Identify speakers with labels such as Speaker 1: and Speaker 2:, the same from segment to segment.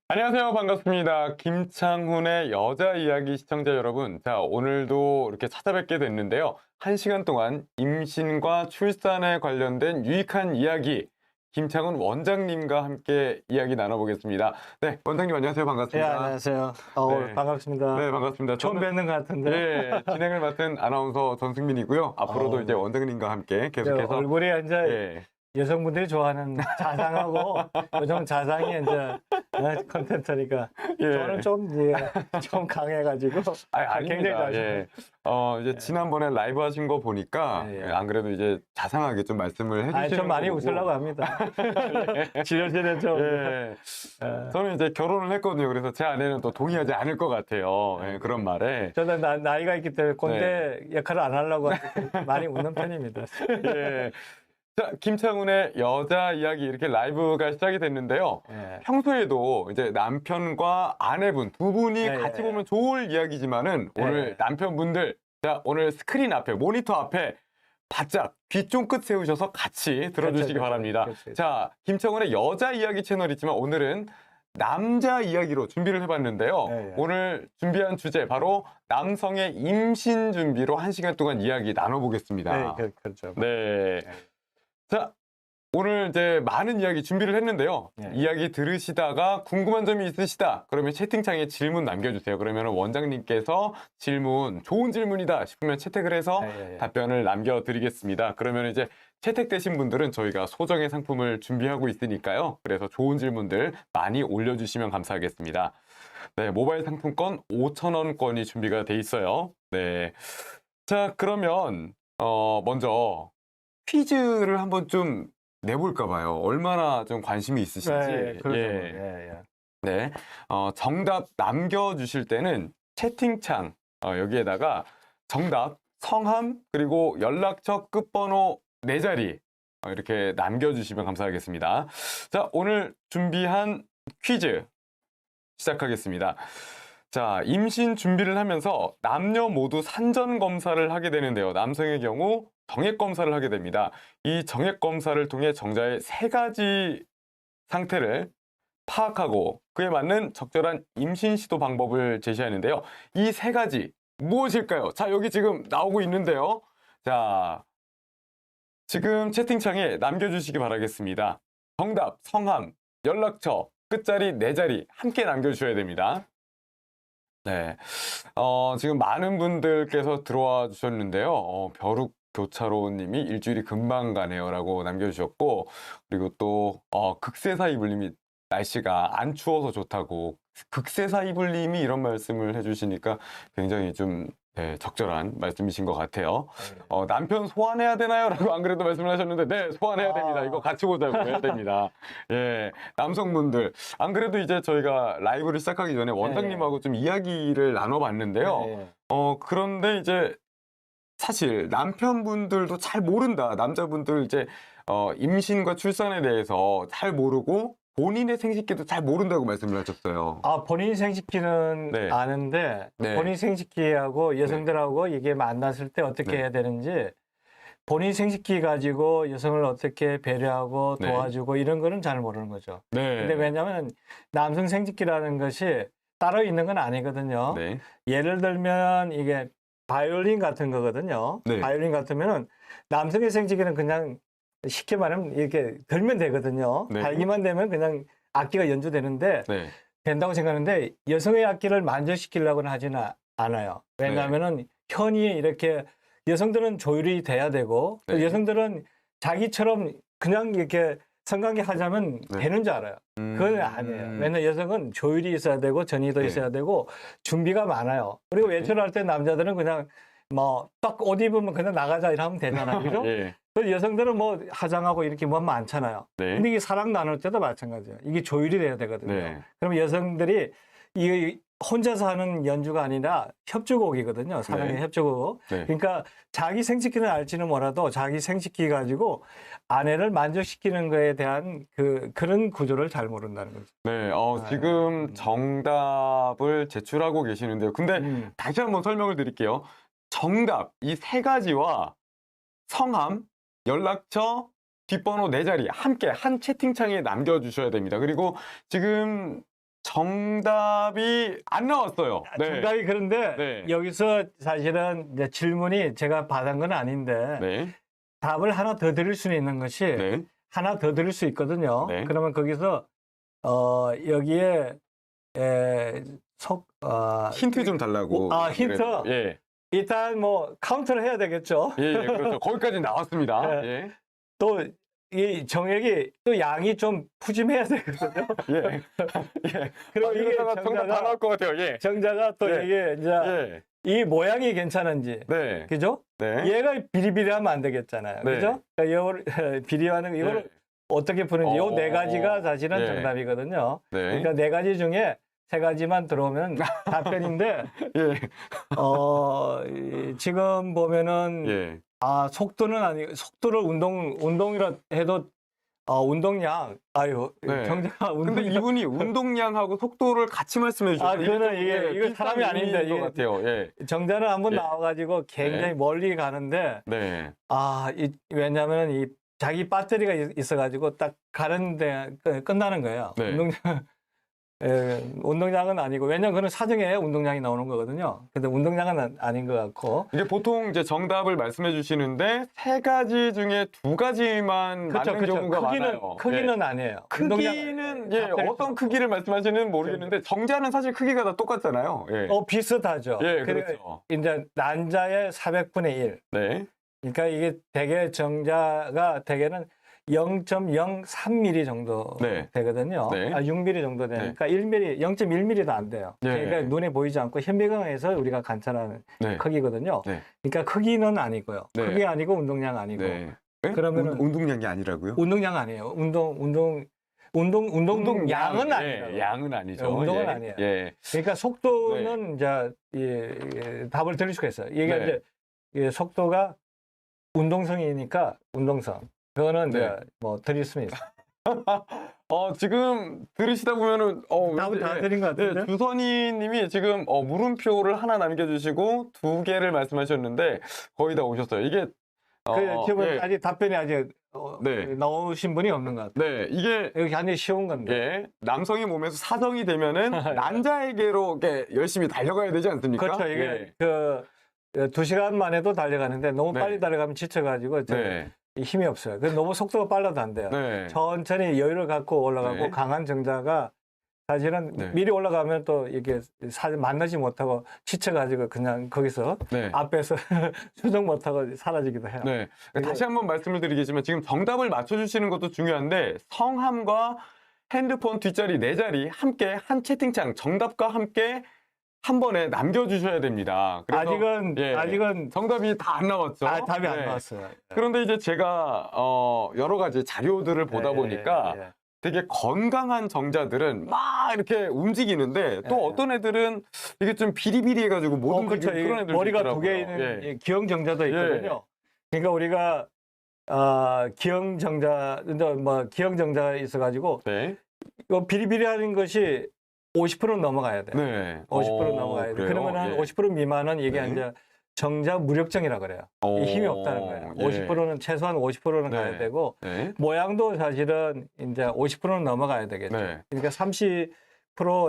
Speaker 1: 안녕하세요. 반갑습니다. 김창훈의 여자 이야기 시청자 여러분. 자, 오늘도 이렇게 찾아뵙게 됐는데요. 1시간 동안 임신과 출산에 관련된 유익한 이야기, 김창훈 원장님과 함께 이야기 나눠보겠습니다. 네, 원장님 안녕하세요.
Speaker 2: 네,
Speaker 1: 반갑습니다.
Speaker 2: 안녕하세요.
Speaker 1: 네.
Speaker 2: 반갑습니다.
Speaker 1: 네, 반갑습니다.
Speaker 2: 처음 뵙는 것 같은데.
Speaker 1: 네, 진행을 맡은 아나운서 전승민이고요. 앞으로도 이제 원장님과 함께 계속해서
Speaker 2: 얼굴이 이제
Speaker 1: 예,
Speaker 2: 여성분들이 좋아하는 자상하고 요즘 자상이 이제 컨텐츠니까
Speaker 1: 예.
Speaker 2: 저는 좀 강해가지고 굉장히
Speaker 1: 아닙니다.
Speaker 2: 좋아하시네요.
Speaker 1: 예. 이제 지난번에 라이브 하신 거 보니까
Speaker 2: 예.
Speaker 1: 안 그래도 이제 자상하게 좀 말씀을 해주시는
Speaker 2: 좀 많이
Speaker 1: 거고.
Speaker 2: 웃으려고 합니다. 지려지는 좀.
Speaker 1: 예. 저는 이제 결혼을 했거든요. 그래서 제 아내는 또 동의하지 않을 것 같아요. 예, 그런 말에.
Speaker 2: 저는 나이가 있기 때문에 꼰대
Speaker 1: 네.
Speaker 2: 역할을 안 하려고 많이 웃는 편입니다.
Speaker 1: 예. 자, 김창훈의 여자 이야기 이렇게 라이브가 시작이 됐는데요.
Speaker 2: 예.
Speaker 1: 평소에도 이제 남편과 아내분 두 분이
Speaker 2: 예,
Speaker 1: 같이
Speaker 2: 예.
Speaker 1: 보면 좋을 이야기지만은 오늘
Speaker 2: 예.
Speaker 1: 남편분들, 자, 오늘 스크린 앞에, 모니터 앞에 바짝 귀 쫑긋 세우셔서 같이 들어주시기
Speaker 2: 그렇죠,
Speaker 1: 바랍니다.
Speaker 2: 그렇죠.
Speaker 1: 자, 김창훈의 여자 이야기 채널이지만 오늘은 남자 이야기로 준비를 해봤는데요.
Speaker 2: 예, 예.
Speaker 1: 오늘 준비한 주제 바로 남성의 임신 준비로 1시간 동안 이야기 나눠보겠습니다.
Speaker 2: 네, 그렇죠.
Speaker 1: 네. 자, 오늘 이제 많은 이야기 준비를 했는데요.
Speaker 2: 네.
Speaker 1: 이야기 들으시다가 궁금한 점이 있으시다. 그러면 채팅창에 질문 남겨주세요. 그러면 원장님께서 질문, 좋은 질문이다 싶으면 채택을 해서
Speaker 2: 예.
Speaker 1: 답변을 남겨드리겠습니다. 그러면 이제 채택되신 분들은 저희가 소정의 상품을 준비하고 있으니까요. 그래서 좋은 질문들 많이 올려주시면 감사하겠습니다. 네, 모바일 상품권 5,000원권이 준비가 돼 있어요. 네. 자, 그러면, 먼저 퀴즈를 한번 좀 내볼까 봐요. 얼마나 좀 관심이 있으신지.
Speaker 2: 네, 그렇죠.
Speaker 1: 예. 네. 정답 남겨주실 때는 채팅창, 여기에다가 정답, 성함, 그리고 연락처 끝번호 4자리, 이렇게 남겨주시면 감사하겠습니다. 자, 오늘 준비한 퀴즈 시작하겠습니다. 자, 임신 준비를 하면서 남녀 모두 산전 검사를 하게 되는데요. 남성의 경우 정액 검사를 하게 됩니다. 이 정액 검사를 통해 정자의 3가지 상태를 파악하고 그에 맞는 적절한 임신 시도 방법을 제시하는데요. 이 3가지 무엇일까요? 자, 여기 지금 나오고 있는데요. 자, 지금 채팅창에 남겨주시기 바라겠습니다. 정답, 성함, 연락처, 끝자리 4자리 함께 남겨주셔야 됩니다. 네. 지금 많은 분들께서 들어와 주셨는데요. 벼룩 교차로님이 일주일이 금방 가네요 라고 남겨주셨고, 그리고 또 극세사 이불님이 날씨가 안 추워서 좋다고, 극세사 이불님이 이런 말씀을 해주시니까 굉장히 좀 적절한 말씀이신 것 같아요. 남편 소환해야 되나요? 라고 안 그래도 말씀을 하셨는데, 네, 소환해야 됩니다. 이거 같이 보자고 해야 됩니다. 예, 남성분들. 안 그래도 이제 저희가 라이브를 시작하기 전에 원장님하고 좀 이야기를 나눠봤는데요. 그런데 이제 사실 남편분들도 잘 모른다. 남자분들 이제 임신과 출산에 대해서 잘 모르고 본인의 생식기도 잘 모른다고 말씀을 하셨어요.
Speaker 2: 본인 생식기는
Speaker 1: 네.
Speaker 2: 아는데
Speaker 1: 네.
Speaker 2: 본인 생식기하고 여성들하고 이게 만났을 때 어떻게
Speaker 1: 네.
Speaker 2: 해야 되는지 본인 생식기 가지고 여성을 어떻게 배려하고
Speaker 1: 네.
Speaker 2: 도와주고 이런 거는 잘 모르는 거죠.
Speaker 1: 네.
Speaker 2: 근데 왜냐하면 남성 생殖기라는 것이 따로 있는 건 아니거든요.
Speaker 1: 네.
Speaker 2: 예를 들면 이게 바이올린 같은 거거든요.
Speaker 1: 네.
Speaker 2: 바이올린 같으면은 남성의 생殖기는 그냥 쉽게 말하면 이렇게 들면 되거든요.
Speaker 1: 네.
Speaker 2: 달기만 되면 그냥 악기가 연주되는데
Speaker 1: 네.
Speaker 2: 된다고 생각하는데 여성의 악기를 만족시키려고는 하지는 않아요. 왜냐하면은 현이 이렇게 여성들은 조율이 돼야 되고 또
Speaker 1: 네.
Speaker 2: 여성들은 자기처럼 그냥 이렇게 성관계 하자면
Speaker 1: 네.
Speaker 2: 되는 줄 알아요. 그건 아니에요. 왜냐면 여성은 조율이 있어야 되고 전이도
Speaker 1: 네.
Speaker 2: 있어야 되고 준비가 많아요. 그리고
Speaker 1: 네.
Speaker 2: 외출할 때 남자들은 그냥 뭐 딱 옷 입으면 그냥 나가자 이러면 되잖아요. 그죠?
Speaker 1: 예.
Speaker 2: 그 여성들은 뭐 화장하고 이렇게 뭐 많잖아요.
Speaker 1: 네.
Speaker 2: 근데 이게 사랑 나눌 때도 마찬가지예요. 이게 조율이 돼야 되거든요.
Speaker 1: 네.
Speaker 2: 그럼 여성들이 이 혼자서 하는 연주가 아니라 협주곡이거든요. 사랑의
Speaker 1: 네.
Speaker 2: 협주곡.
Speaker 1: 네.
Speaker 2: 그러니까 자기 생식기는 알지는 몰라도 자기 생식기 가지고 아내를 만족시키는 거에 대한 그런 구조를 잘 모른다는 거죠.
Speaker 1: 네, 지금 정답을 제출하고 계시는데요. 근데 다시 한번 설명을 드릴게요. 정답, 이 3가지와 성함, 연락처, 뒷번호 4자리 함께 한 채팅창에 남겨주셔야 됩니다. 그리고 지금 정답이 안 나왔어요. 네.
Speaker 2: 정답이 그런데
Speaker 1: 네.
Speaker 2: 여기서 사실은 이제 질문이 제가 받은 건 아닌데
Speaker 1: 네.
Speaker 2: 답을 하나 더 드릴 수는 있는 것이
Speaker 1: 네.
Speaker 2: 하나 더 드릴 수 있거든요.
Speaker 1: 네.
Speaker 2: 그러면 거기서 여기에
Speaker 1: 힌트 좀 달라고.
Speaker 2: 힌트.
Speaker 1: 그래도. 예.
Speaker 2: 일단 뭐 카운트를 해야 되겠죠.
Speaker 1: 예, 예, 그렇죠. 거기까지 나왔습니다.
Speaker 2: 네.
Speaker 1: 예.
Speaker 2: 또 이 정액이 또 양이 좀 푸짐해야 되거든요.
Speaker 1: 예. 예.
Speaker 2: 그리고 이게
Speaker 1: 이러다가 정답 다 나올 것 같아요. 예.
Speaker 2: 정자가 또
Speaker 1: 예.
Speaker 2: 이게 이제
Speaker 1: 예.
Speaker 2: 이 모양이 괜찮은지,
Speaker 1: 네.
Speaker 2: 그죠?
Speaker 1: 네.
Speaker 2: 얘가 비리비리하면 안 되겠잖아요,
Speaker 1: 네.
Speaker 2: 그죠? 그러니까 비리하는 이걸
Speaker 1: 네.
Speaker 2: 어떻게 푸는지 요 네
Speaker 1: 어,
Speaker 2: 가지가 사실은
Speaker 1: 네.
Speaker 2: 정답이거든요.
Speaker 1: 네.
Speaker 2: 그러니까 네 가지 중에 세 가지만 들어오면 답변인데
Speaker 1: 예.
Speaker 2: 지금 보면은
Speaker 1: 예.
Speaker 2: 속도는 아니고 속도를 운동이라 해도 운동량
Speaker 1: 네.
Speaker 2: 정자가
Speaker 1: 근데 이분이 운동량하고 속도를 같이 말씀해 주셨어요.
Speaker 2: 그거는 이거 사람이 아닌데
Speaker 1: 것 같아요. 예.
Speaker 2: 정자는 한번
Speaker 1: 예.
Speaker 2: 나와가지고 굉장히
Speaker 1: 네.
Speaker 2: 멀리 가는데
Speaker 1: 네.
Speaker 2: 왜냐하면 이 자기 배터리가 있어가지고 딱 가는데 끝나는 거예요.
Speaker 1: 네.
Speaker 2: 운동량은 아니고 왜냐면 그건 사정에 운동량이 나오는 거거든요. 근데 운동량은 아닌 것 같고.
Speaker 1: 이게 보통 이제 정답을 말씀해 주시는데 세 가지 중에 두 가지만 맞는 경우가 많아요.
Speaker 2: 크기는 아니에요.
Speaker 1: 크기는 어떤 크기를 말씀하시는지 모르겠는데 정자는 사실 크기가 다 똑같잖아요. 예.
Speaker 2: 비슷하죠.
Speaker 1: 예, 그렇죠.
Speaker 2: 이제 난자의 400분의 1.
Speaker 1: 네.
Speaker 2: 그러니까 이게 대개 정자가 대개는 0.03mm 정도
Speaker 1: 네.
Speaker 2: 되거든요.
Speaker 1: 네.
Speaker 2: 6mm 정도 되니까 1mm, 0.1mm도 안 돼요.
Speaker 1: 네.
Speaker 2: 그러니까 눈에 보이지 않고 현미경에서 우리가 관찰하는
Speaker 1: 네.
Speaker 2: 크기거든요.
Speaker 1: 네.
Speaker 2: 그러니까 크기는 아니고요.
Speaker 1: 네.
Speaker 2: 크기 아니고 운동량 아니고.
Speaker 1: 네.
Speaker 2: 그러면은
Speaker 1: 운동량이 아니라고요?
Speaker 2: 운동량 아니에요. 운동량은 아니에요.
Speaker 1: 예, 양은 아니죠.
Speaker 2: 운동은
Speaker 1: 예.
Speaker 2: 아니에요.
Speaker 1: 예.
Speaker 2: 그러니까 속도는 이제 답을 드릴 수가 있어요. 이게
Speaker 1: 네.
Speaker 2: 이제 속도가 운동성이니까 운동성. 그거는
Speaker 1: 네.
Speaker 2: 이제 뭐 드릴 수는 있어요.
Speaker 1: 지금 들으시다 보면은
Speaker 2: 답은 다 드린 것 같은데.
Speaker 1: 네, 주선희 님이 지금 물음표를 하나 남겨주시고 두 개를 말씀하셨는데 거의 다 오셨어요. 이게
Speaker 2: 지금
Speaker 1: 예.
Speaker 2: 아직 답변이 아직
Speaker 1: 네.
Speaker 2: 나오신 분이 없는 것 같아요.
Speaker 1: 네, 이게
Speaker 2: 여기 굉장히 쉬운 건데.
Speaker 1: 예, 남성의 몸에서 사정이 되면은 난자에게로 이렇게 열심히 달려가야 되지 않습니까?
Speaker 2: 그렇죠. 이게
Speaker 1: 예.
Speaker 2: 2시간만 해도 달려가는데 너무
Speaker 1: 네.
Speaker 2: 빨리 달려가면 지쳐가지고
Speaker 1: 네.
Speaker 2: 힘이 없어요. 그래서 너무 속도가 빨라도 안 돼요.
Speaker 1: 네.
Speaker 2: 천천히 여유를 갖고 올라가고
Speaker 1: 네.
Speaker 2: 강한 정자가 사실은
Speaker 1: 네.
Speaker 2: 미리 올라가면 또 이게 만나지 못하고 지쳐가지고 그냥 거기서
Speaker 1: 네.
Speaker 2: 앞에서 수정 못하고 사라지기도 해요.
Speaker 1: 네. 다시 한번 말씀을 드리겠지만 지금 정답을 맞춰주시는 것도 중요한데 성함과 핸드폰 뒷자리 네 자리 함께 한 채팅창 정답과 함께 한 번에 남겨주셔야 됩니다. 그래서
Speaker 2: 아직은
Speaker 1: 정답이 다 안 나왔죠.
Speaker 2: 답이 안
Speaker 1: 네.
Speaker 2: 나왔어요.
Speaker 1: 그런데 이제 제가 여러 가지 자료들을 보다 보니까 되게 건강한 정자들은 막 이렇게 움직이는데 또 어떤 애들은 이게 좀 비리비리해가지고 못 움직이고
Speaker 2: 그렇죠.
Speaker 1: 그런 애들
Speaker 2: 머리가
Speaker 1: 있더라고요.
Speaker 2: 두 개 있는
Speaker 1: 예.
Speaker 2: 기형정자도 있거든요. 그러니까 우리가 기형정자, 뭐 기형정자가 있어가지고
Speaker 1: 네.
Speaker 2: 이거 비리비리하는 것이 50%는 넘어가야 돼요.
Speaker 1: 네.
Speaker 2: 50% 넘어가야 돼.
Speaker 1: 그래요?
Speaker 2: 그러면 한
Speaker 1: 예.
Speaker 2: 50% 미만은 이게
Speaker 1: 네.
Speaker 2: 이제 정자 무력증이라 그래요. 이 힘이 없다는 거예요.
Speaker 1: 예.
Speaker 2: 50%는 최소한 50%는
Speaker 1: 네.
Speaker 2: 가야 되고
Speaker 1: 네.
Speaker 2: 모양도 사실은 이제 50%는 넘어가야 되겠죠.
Speaker 1: 네.
Speaker 2: 그러니까 30%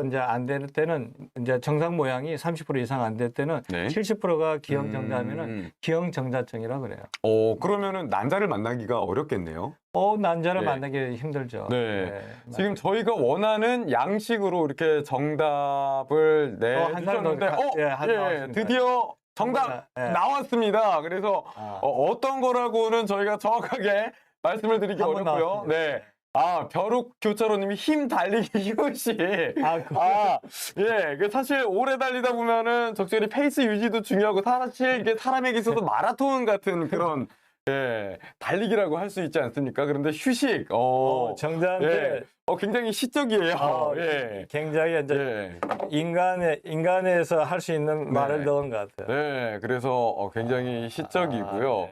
Speaker 2: 이제 안 될 때는 이제 정상 모양이 30% 이상 안 될 때는
Speaker 1: 네.
Speaker 2: 70%가 기형 정자면은 기형 정자증이라 그래요.
Speaker 1: 그러면은 난자를 만나기가 어렵겠네요.
Speaker 2: 난자를
Speaker 1: 예.
Speaker 2: 만나기 힘들죠.
Speaker 1: 네. 지금 저희가 원하는 양식으로 이렇게 정답을
Speaker 2: 한 사람
Speaker 1: 내주셨는데,
Speaker 2: 나왔습니다.
Speaker 1: 드디어 정답
Speaker 2: 예.
Speaker 1: 나왔습니다. 그래서 어떤 거라고는 저희가 정확하게 말씀을 드리기
Speaker 2: 한번
Speaker 1: 어렵고요.
Speaker 2: 나왔습니다.
Speaker 1: 네. 벼룩 교차로님이 힘 달리기 휴식. 사실 오래 달리다 보면은 적절히 페이스 유지도 중요하고 사실 이게 사람에게 있어서 마라톤 같은 그런 달리기라고 할 수 있지 않습니까? 그런데 휴식.
Speaker 2: 정자인데
Speaker 1: 굉장히 시적이에요.
Speaker 2: 굉장히 이제 인간에서 할 수 있는 말을 넣은 것 같아요.
Speaker 1: 네, 그래서 굉장히 시적이고요.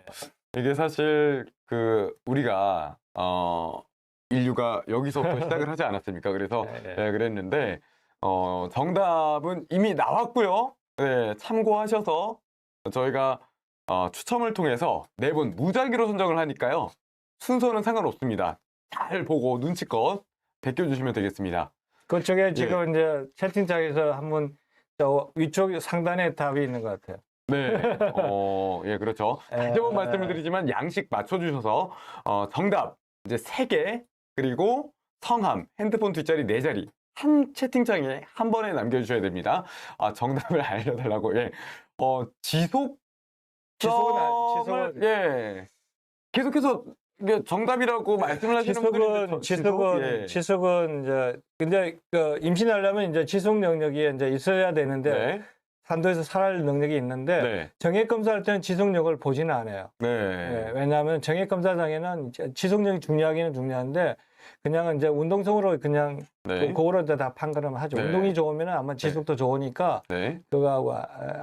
Speaker 1: 이게 사실 우리가 인류가 여기서부터 시작을 하지 않았습니까? 그래서 그랬는데 정답은 이미 나왔고요. 네, 참고하셔서 저희가 추첨을 통해서 4분 무작위로 선정을 하니까요. 순서는 상관없습니다. 잘 보고 눈치껏 베껴주시면 되겠습니다.
Speaker 2: 그쪽에 지금 이제 채팅창에서 한번 저 위쪽 상단에 답이 있는 것 같아요.
Speaker 1: 네. 예, 그렇죠. 다시 한번 말씀을 드리지만 양식 맞춰주셔서 정답 이제 3개 그리고 성함, 핸드폰 뒷자리 4자리 한 채팅창에 한 번에 남겨주셔야 됩니다. 정답을 알려달라고. 예. 지속성을
Speaker 2: 지속은
Speaker 1: 예. 계속해서 이게 정답이라고 말씀을 하시는 분들이
Speaker 2: 지속은 이제 근데 그 임신하려면 이제 지속 능력이 이제 있어야 되는데
Speaker 1: 네.
Speaker 2: 산도에서 살아날 능력이 있는데
Speaker 1: 네.
Speaker 2: 정액 검사할 때는 지속력을 보지는 않아요.
Speaker 1: 네.
Speaker 2: 예, 왜냐하면 정액 검사장에는 지속력이 중요하기는 중요한데 그냥 이제 운동성으로 그냥
Speaker 1: 네.
Speaker 2: 그거로 이제 다 판가름 하죠.
Speaker 1: 네.
Speaker 2: 운동이 좋으면 아마 지속도 좋으니까
Speaker 1: 네.
Speaker 2: 그거하고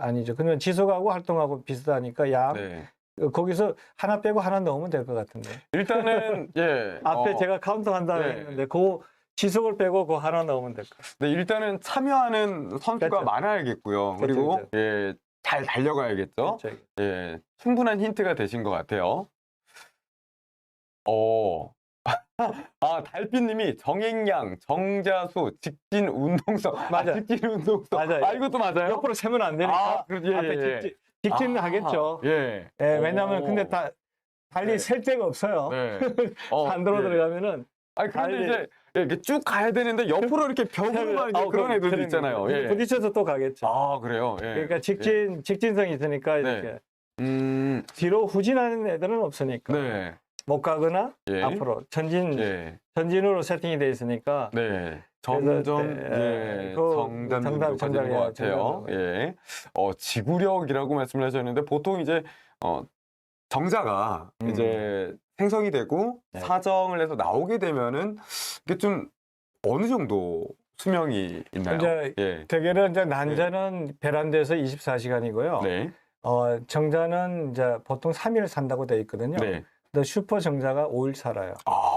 Speaker 2: 아니죠. 그러면 지속하고 활동하고 비슷하니까 약
Speaker 1: 네.
Speaker 2: 거기서 하나 빼고 하나 넣으면 될 것 같은데.
Speaker 1: 일단은 예.
Speaker 2: 앞에 제가 카운트한다고
Speaker 1: 네.
Speaker 2: 했는데 그 지속을 빼고 그 하나 넣으면 될 것 같아요.
Speaker 1: 네, 일단은 참여하는 선수가
Speaker 2: 그렇죠.
Speaker 1: 많아야겠고요. 그리고
Speaker 2: 그렇죠.
Speaker 1: 예, 잘 달려가야겠죠.
Speaker 2: 그렇죠.
Speaker 1: 예, 충분한 힌트가 되신 것 같아요. 달빛님이 정액량, 정자수, 직진 운동성.
Speaker 2: 맞아요.
Speaker 1: 직진 운동성.
Speaker 2: 맞아요.
Speaker 1: 이것도 맞아요?
Speaker 2: 옆으로 세면 안 되니까
Speaker 1: 예,
Speaker 2: 앞에 직진은 하겠죠.
Speaker 1: 예.
Speaker 2: 예, 왜냐하면 근데 달리
Speaker 1: 네.
Speaker 2: 셀 데가 없어요.
Speaker 1: 네.
Speaker 2: 산도로
Speaker 1: 예.
Speaker 2: 들어가면은
Speaker 1: 그런데
Speaker 2: 달리-
Speaker 1: 이제 이렇게 쭉 가야 되는데 옆으로 이렇게 벽으로만 이제 그런 애들도 있잖아요. 예.
Speaker 2: 부딪혀서 또 가겠죠.
Speaker 1: 그래요? 예.
Speaker 2: 그러니까 직진성이 있으니까
Speaker 1: 네.
Speaker 2: 이렇게
Speaker 1: 음,
Speaker 2: 뒤로 후진하는 애들은 없으니까
Speaker 1: 네.
Speaker 2: 못 가거나
Speaker 1: 예.
Speaker 2: 앞으로
Speaker 1: 예.
Speaker 2: 전진으로 세팅이 돼 있으니까
Speaker 1: 네.
Speaker 2: 그래서
Speaker 1: 점점
Speaker 2: 네,
Speaker 1: 예,
Speaker 2: 그
Speaker 1: 정답이
Speaker 2: 정답,
Speaker 1: 높아지는 것 같아요.
Speaker 2: 정답이에요.
Speaker 1: 예. 지구력이라고 말씀을 하셨는데 보통 이제 정자가 이제 생성이 되고
Speaker 2: 네.
Speaker 1: 사정을 해서 나오게 되면은 이게 좀 어느 정도 수명이 있나요?
Speaker 2: 이제
Speaker 1: 예.
Speaker 2: 대개는 이제 난자는 베란다에서 24시간이고요.
Speaker 1: 네.
Speaker 2: 정자는 이제 보통 3일 산다고 돼 있거든요.
Speaker 1: 네.
Speaker 2: 근데 슈퍼 정자가 5일 살아요.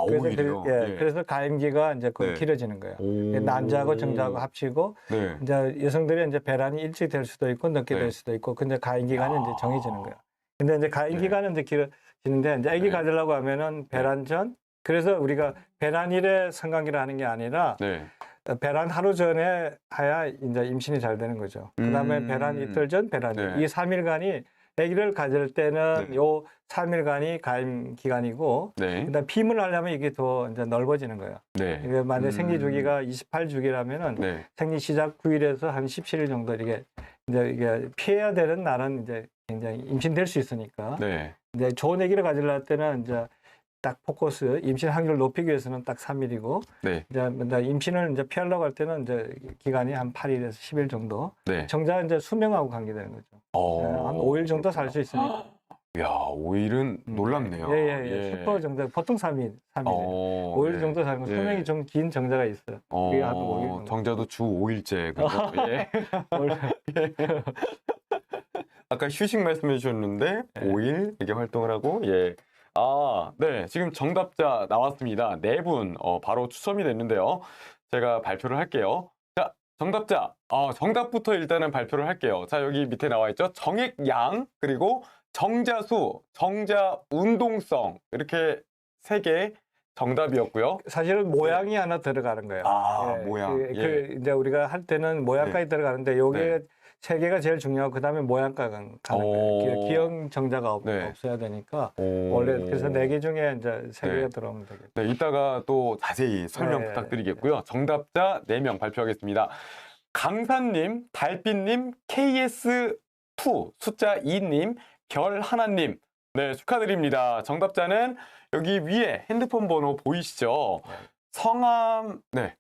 Speaker 1: 그래서
Speaker 2: 5일이요?
Speaker 1: 예.
Speaker 2: 그래서 가임기가 이제
Speaker 1: 네.
Speaker 2: 길어지는 거예요.
Speaker 1: 오.
Speaker 2: 난자하고 정자하고 합치고
Speaker 1: 네.
Speaker 2: 이제 여성들이 이제 배란이 일찍 될 수도 있고 늦게
Speaker 1: 네.
Speaker 2: 될 수도 있고 근데 가임 기간이 이제 정해지는 거예요. 근데 이제 가임 기간은 이제 길어지는데 이제 아기
Speaker 1: 네.
Speaker 2: 가지려고 하면은 배란 전 그래서 우리가 배란일에 성관계를 하는 게 아니라
Speaker 1: 네.
Speaker 2: 배란 하루 전에 해야 이제 임신이 잘 되는 거죠. 그다음에 배란 이틀 전 배란일.
Speaker 1: 네.
Speaker 2: 이 3일간이 아기를 가질 때는
Speaker 1: 네.
Speaker 2: 요 3일간이 가임 기간이고
Speaker 1: 네.
Speaker 2: 그다음 피임을 하려면 이게 더 이제 넓어지는 거예요.
Speaker 1: 네.
Speaker 2: 이게 만약 생리 주기가 28주기라면은
Speaker 1: 네.
Speaker 2: 생리 시작 9일에서 한 17일 정도 이게 피해야 되는 날은 이제 굉장히 임신될 수 있으니까.
Speaker 1: 네.
Speaker 2: 이제 좋은 아기를 가지려 때는 이제 딱 포커스 임신 확률을 높이기 위해서는 딱 3일이고
Speaker 1: 네.
Speaker 2: 이제 임신을 이제 피하려고 할 때는 이제 기간이 한 8일에서 10일 정도.
Speaker 1: 네.
Speaker 2: 정자 이제 수명하고 관계되는 거죠. 한 5일 정도 살 수 있으니까.
Speaker 1: 야, 5일은 놀랍네요.
Speaker 2: 예. 슈퍼 정자 보통 3일. 5일
Speaker 1: 예.
Speaker 2: 정도 살고
Speaker 1: 예.
Speaker 2: 수명이 좀 긴 정자가 있어요. 그게 한 5일 정도.
Speaker 1: 정자도 주 5일째. 그죠? 예. 아까 휴식 말씀해 주셨는데
Speaker 2: 네.
Speaker 1: 5일 이렇게 활동을 하고 예. 네. 지금 정답자 나왔습니다. 4분 바로 추첨이 됐는데요. 제가 발표를 할게요. 자, 정답자. 정답부터 일단은 발표를 할게요. 자, 여기 밑에 나와 있죠. 정액량 그리고 정자수, 정자 운동성 이렇게 3개 정답이었고요.
Speaker 2: 사실은 모양이 하나 들어가는 거예요.
Speaker 1: 모양.
Speaker 2: 이제 우리가 할 때는 모양까지 들어가는데 요게
Speaker 1: 네.
Speaker 2: 3개가 제일 중요하고 그다음에 모양까지 가는 거예요. 기형 정자가
Speaker 1: 네.
Speaker 2: 없어야 되니까 원래 그래서 4개 중에 이제 3개가
Speaker 1: 네.
Speaker 2: 들어오면 되겠죠.
Speaker 1: 네, 이따가 또 자세히 설명
Speaker 2: 네.
Speaker 1: 부탁드리겠고요. 정답자 4명 발표하겠습니다. 강산님, 달빛님, KS2 숫자 2님, 별하나님. 네, 축하드립니다. 정답자는 여기 위에 핸드폰 번호 보이시죠? 성함, 네.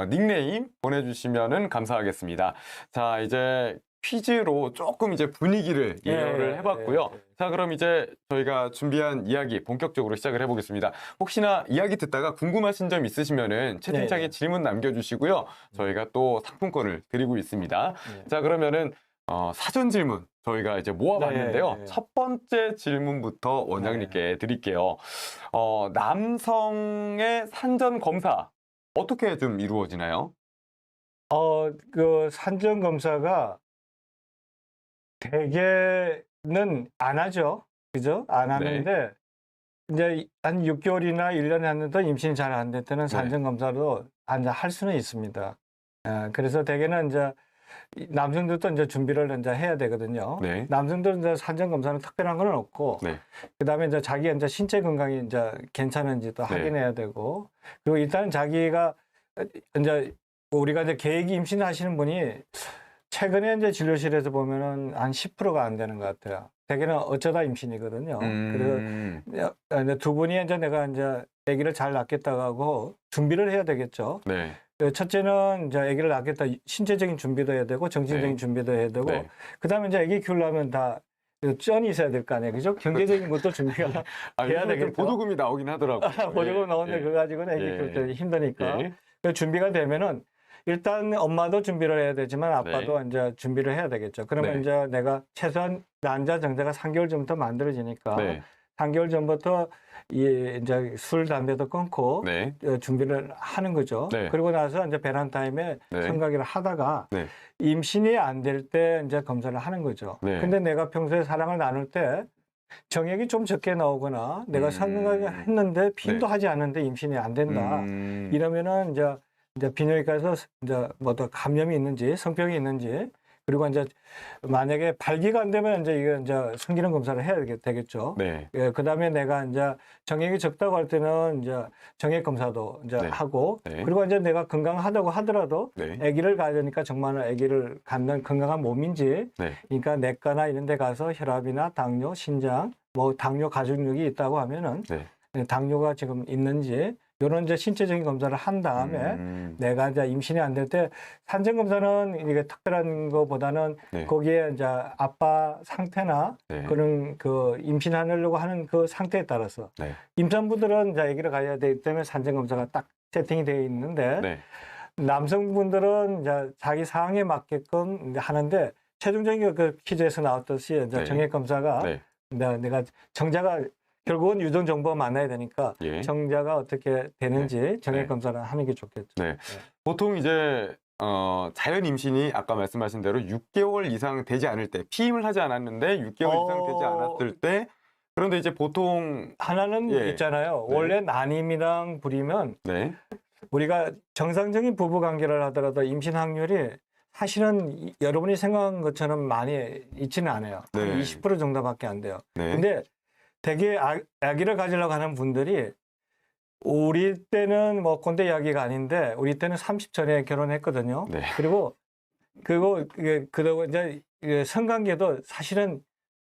Speaker 1: 닉네임 보내주시면 감사하겠습니다. 자, 이제 퀴즈로 조금 이제 분위기를 예열을 해봤고요. 자, 그럼 이제 저희가 준비한 이야기 본격적으로 시작을 해보겠습니다. 혹시나 이야기 듣다가 궁금하신 점 있으시면은 채팅창에 질문 남겨주시고요. 저희가 또 상품권을 드리고 있습니다. 자, 그러면은 사전 질문 저희가 이제 모아봤는데요. 첫 번째 질문부터 원장님께 드릴게요. 남성의 산전 검사 어떻게 좀 이루어지나요?
Speaker 2: 그 산전 검사가 대개는 안 하죠. 그죠? 안 하는데 이제 한 6개월이나 1년에 했는데 임신이 잘 안 될 때는
Speaker 1: 네.
Speaker 2: 산전 검사도 할 수는 있습니다. 그래서 대개는 이제 남성들도 이제 준비를 이제 해야 되거든요.
Speaker 1: 네.
Speaker 2: 남성들은 이제 산전 검사는 특별한 건 없고,
Speaker 1: 네.
Speaker 2: 그다음에 이제 자기 이제 신체 건강이 이제 괜찮은지도
Speaker 1: 네.
Speaker 2: 확인해야 되고, 그리고 일단 자기가 이제 우리가 이제 계획이 임신하시는 분이 최근에 이제 진료실에서 보면은 한 10%가 안 되는 것 같아요. 대개는 어쩌다 임신이거든요. 그래서 이제 두 분이 이제 내가 이제 아기를 잘 낳겠다고 하고 준비를 해야 되겠죠.
Speaker 1: 네.
Speaker 2: 첫째는 이제 아기를 낳겠다 신체적인 준비도 해야 되고 정신적인
Speaker 1: 네.
Speaker 2: 준비도 해야 되고
Speaker 1: 네.
Speaker 2: 그다음에 이제 아기 키우려면 다 쩐이 있어야 될 거 아니에요, 그죠? 경제적인 것도 준비가 해야
Speaker 1: 요즘은 좀
Speaker 2: 되겠죠.
Speaker 1: 보조금이 나오긴 하더라고요.
Speaker 2: 보조금 나오는데
Speaker 1: 예.
Speaker 2: 그거 가지고는 아기
Speaker 1: 예.
Speaker 2: 키울 때 힘드니까.
Speaker 1: 예.
Speaker 2: 그 준비가 되면은 일단 엄마도 준비를 해야 되지만 아빠도 이제 준비를 해야 되겠죠. 그러면
Speaker 1: 네.
Speaker 2: 이제 내가 최소한 난자 정자가 3개월 전부터 만들어지니까
Speaker 1: 네.
Speaker 2: 3개월 전부터 이제 술 담배도 끊고
Speaker 1: 네.
Speaker 2: 준비를 하는 거죠.
Speaker 1: 네.
Speaker 2: 그리고 나서 이제 배란 타임에
Speaker 1: 네.
Speaker 2: 성관계를 하다가
Speaker 1: 네.
Speaker 2: 임신이 안 될 때 이제 검사를 하는 거죠.
Speaker 1: 네.
Speaker 2: 근데 내가 평소에 사랑을 나눌 때 정액이 좀 적게 나오거나 내가 성관계를 했는데 피임도 하지 않는데 임신이 안 된다. 이러면은 이제 비뇨기과에서 이제 뭐 더 감염이 있는지 성병이 있는지 그리고 이제 만약에 발기가 안 되면 이제 이거 이제 성기능 검사를 해야 되겠죠.
Speaker 1: 네.
Speaker 2: 예, 그다음에 내가 이제 정액이 적다고 할 때는 이제 정액 검사도 이제
Speaker 1: 네.
Speaker 2: 하고
Speaker 1: 네.
Speaker 2: 그리고 이제 내가 건강하다고 하더라도
Speaker 1: 네.
Speaker 2: 아기를 가져니까 정말 아기를 갖는 건강한 몸인지
Speaker 1: 네.
Speaker 2: 그러니까 내과나 이런 데 가서 혈압이나 당뇨, 신장, 뭐 당뇨 가족력이 있다고 하면은
Speaker 1: 네.
Speaker 2: 당뇨가 지금 있는지 이런 이제 신체적인 검사를 한 다음에 내가 이제 임신이 안 될 때 산전 검사는 이게 특별한 거보다는
Speaker 1: 네.
Speaker 2: 거기에 이제 아빠 상태나
Speaker 1: 네.
Speaker 2: 그런 그 임신하려고 하는 그 상태에 따라서
Speaker 1: 네.
Speaker 2: 임산부들은 이제 아기를 가져야 되기 때문에 산전 검사가 딱 세팅이 되어 있는데
Speaker 1: 네.
Speaker 2: 남성분들은 이제 자기 상황에 맞게끔 이제 하는데 최종적인 그 퀴즈에서 나왔듯이 이제
Speaker 1: 네.
Speaker 2: 정액 검사가
Speaker 1: 네.
Speaker 2: 내가 정자가 결국은 유전 정보가 만나야 되니까
Speaker 1: 예.
Speaker 2: 정자가 어떻게 되는지 정액
Speaker 1: 네.
Speaker 2: 검사를 하는 게 좋겠죠.
Speaker 1: 네. 보통 이제 자연 임신이 아까 말씀하신 대로 6개월 이상 되지 않을 때 피임을 하지 않았는데 6개월 이상 되지 않았을 때 그런데 이제 보통
Speaker 2: 하나는
Speaker 1: 예.
Speaker 2: 있잖아요.
Speaker 1: 네.
Speaker 2: 원래 난임이랑 불이면
Speaker 1: 네.
Speaker 2: 우리가 정상적인 부부 관계를 하더라도 임신 확률이 사실은 여러분이 생각한 것처럼 많이 있지는 않아요. 한
Speaker 1: 네.
Speaker 2: 20% 정도밖에 안 돼요.
Speaker 1: 네.
Speaker 2: 근데 되게 아기를 가지려고 하는 분들이 우리 때는 뭐 꼰대 이야기가 아닌데 우리 때는 30전에 결혼했거든요.
Speaker 1: 네.
Speaker 2: 그리고 그리고 이제 성관계도 사실은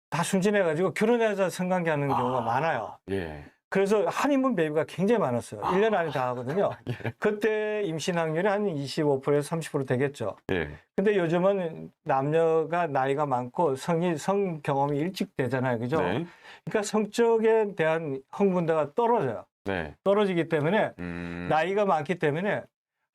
Speaker 2: 다 순진해가지고 결혼해서 성관계 하는 경우가 많아요.
Speaker 1: 예.
Speaker 2: 그래서 한인분 베이비가 굉장히 많았어요. 1년 안에 다 하거든요.
Speaker 1: 예.
Speaker 2: 그때 임신 확률이 한 25%에서 30% 되겠죠.
Speaker 1: 예.
Speaker 2: 근데 요즘은 남녀가 나이가 많고 성 경험이 일찍 되잖아요. 그죠?
Speaker 1: 네.
Speaker 2: 그러니까 성적에 대한 흥분도가 떨어져요.
Speaker 1: 네.
Speaker 2: 떨어지기 때문에 나이가 많기 때문에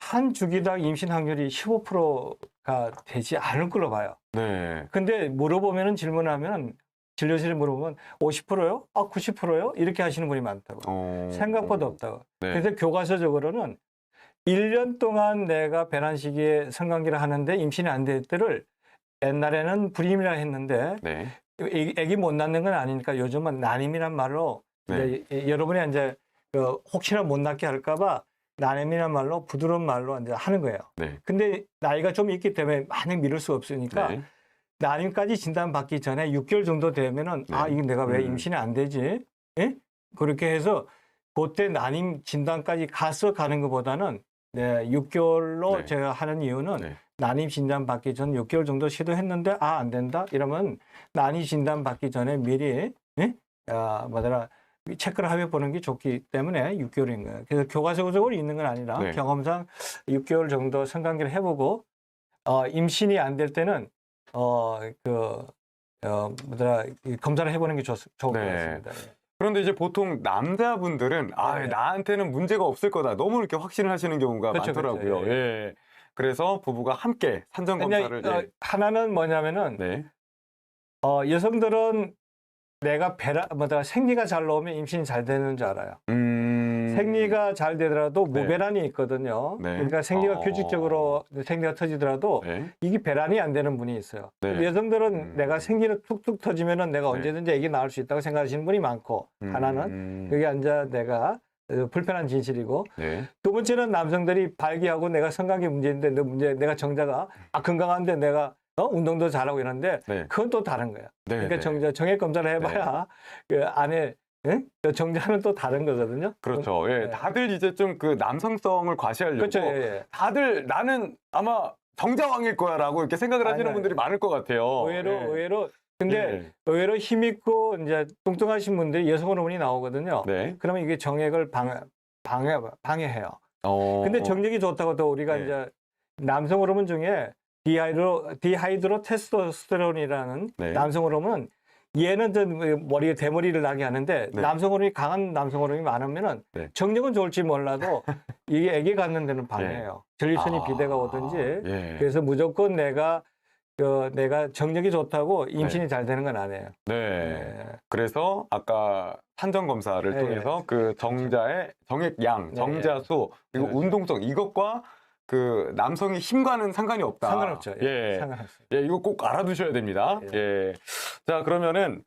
Speaker 2: 한 주기당 임신 확률이 15%가 되지 않을 걸로 봐요.
Speaker 1: 네.
Speaker 2: 근데 물어보면은 질문하면 진료실에 물어보면 50%요? 90%요? 이렇게 하시는 분이 많다고. 생각보다 없다고.
Speaker 1: 네.
Speaker 2: 그래서 교과서적으로는 1년 동안 내가 배란 시기에 성관계를 하는데 임신이 안 될 때를 옛날에는 불임이라 했는데
Speaker 1: 네.
Speaker 2: 애기 못 낳는 건 아니니까 요즘은 난임이란 말로
Speaker 1: 네.
Speaker 2: 이제 여러분이 이제 혹시나 못 낳게 할까봐 난임이란 말로 부드러운 말로 이제 하는 거예요.
Speaker 1: 네.
Speaker 2: 근데 나이가 좀 있기 때문에 많이 미룰 수 없으니까
Speaker 1: 네.
Speaker 2: 난임까지 진단받기 전에 6개월 정도 되면은
Speaker 1: 네.
Speaker 2: 이게 내가 왜 임신이 안 되지? 예? 그렇게 해서 그때 난임 진단까지 가는 것보다는 6개월로
Speaker 1: 네.
Speaker 2: 제가 하는 이유는
Speaker 1: 네.
Speaker 2: 난임 진단 받기 전 6개월 정도 시도했는데 안 된다 이러면 난임 진단 받기 전에 미리 체크를 하며 보는 게 좋기 때문에 6개월인 거예요. 그래서 교과서적으로 있는 건 아니라
Speaker 1: 네.
Speaker 2: 경험상 6개월 정도 성관계를 해보고 임신이 안 될 때는 검사를 해보는 게 좋을 것
Speaker 1: 네.
Speaker 2: 같습니다.
Speaker 1: 그런데 이제 보통 남자분들은
Speaker 2: 네.
Speaker 1: 나한테는 문제가 없을 거다. 너무 이렇게 확신을 하시는 경우가
Speaker 2: 그렇죠,
Speaker 1: 많더라고요.
Speaker 2: 그렇죠.
Speaker 1: 예. 그래서 부부가 함께 산전 검사를
Speaker 2: 하나는 뭐냐면은
Speaker 1: 네.
Speaker 2: 여성들은 내가 생리가 잘 나오면 임신이 잘 되는 줄 알아요. 생리가 잘 되더라도
Speaker 1: 네.
Speaker 2: 무배란이 있거든요.
Speaker 1: 네.
Speaker 2: 그러니까 생리가 규칙적으로 생리가 터지더라도
Speaker 1: 네.
Speaker 2: 이게 배란이 안 되는 분이 있어요.
Speaker 1: 네.
Speaker 2: 여성들은 내가 생리를 툭툭 터지면은 내가
Speaker 1: 네.
Speaker 2: 언제든지 아기 낳을 수 있다고 생각하시는 분이 많고, 하나는 여기 앉아 내가 불편한 진실이고,
Speaker 1: 네.
Speaker 2: 두 번째는 남성들이 발기하고 내가 성관계 문제인데 내가 정자가 건강한데 내가 운동도 잘하고 이러는데
Speaker 1: 네.
Speaker 2: 그건 또 다른 거야.
Speaker 1: 네.
Speaker 2: 그러니까
Speaker 1: 네.
Speaker 2: 정액 검사를 해봐야 그 안에 그 정자는 또 다른 거거든요.
Speaker 1: 그렇죠. 예.
Speaker 2: 네.
Speaker 1: 다들 이제 좀 그 남성성을 과시하려고
Speaker 2: 그렇죠. 예, 예.
Speaker 1: 다들 나는 아마 정자왕일 거야라고 이렇게 생각을 하시는
Speaker 2: 아니,
Speaker 1: 분들이 많을 것 같아요.
Speaker 2: 의외로 근데
Speaker 1: 예.
Speaker 2: 의외로 힘 있고 이제 뚱뚱하신 분들이 여성 호르몬이 나오거든요.
Speaker 1: 네.
Speaker 2: 그러면 이게 정액을 방해해요. 근데
Speaker 1: 어.
Speaker 2: 정력이 좋다고 또 우리가
Speaker 1: 네.
Speaker 2: 이제 남성 호르몬 중에 디하이드로 테스토스테론이라는
Speaker 1: 네.
Speaker 2: 남성 호르몬은 얘는 머리에 대머리를 나게 하는데
Speaker 1: 네.
Speaker 2: 남성 호르몬이 강한 남성 호르몬이 많으면은
Speaker 1: 네.
Speaker 2: 정력은 좋을지 몰라도 이게 애기 갖는 데는 방해해요. 전립선이 비대가 오든지.
Speaker 1: 예.
Speaker 2: 그래서 무조건 내가 정력이 좋다고 임신이 잘 되는 건 아니에요.
Speaker 1: 네.
Speaker 2: 네.
Speaker 1: 그래서 아까 산정 검사를
Speaker 2: 네.
Speaker 1: 통해서 그 정자의 정액양,
Speaker 2: 네.
Speaker 1: 정자수 그리고
Speaker 2: 그렇죠.
Speaker 1: 운동성 이것과 그 남성의 힘과는 상관이 없다.
Speaker 2: 상관없죠.
Speaker 1: 예.
Speaker 2: 상관없어요.
Speaker 1: 예, 이거 꼭 알아두셔야 됩니다.
Speaker 2: 예.
Speaker 1: 예. 자, 그러면은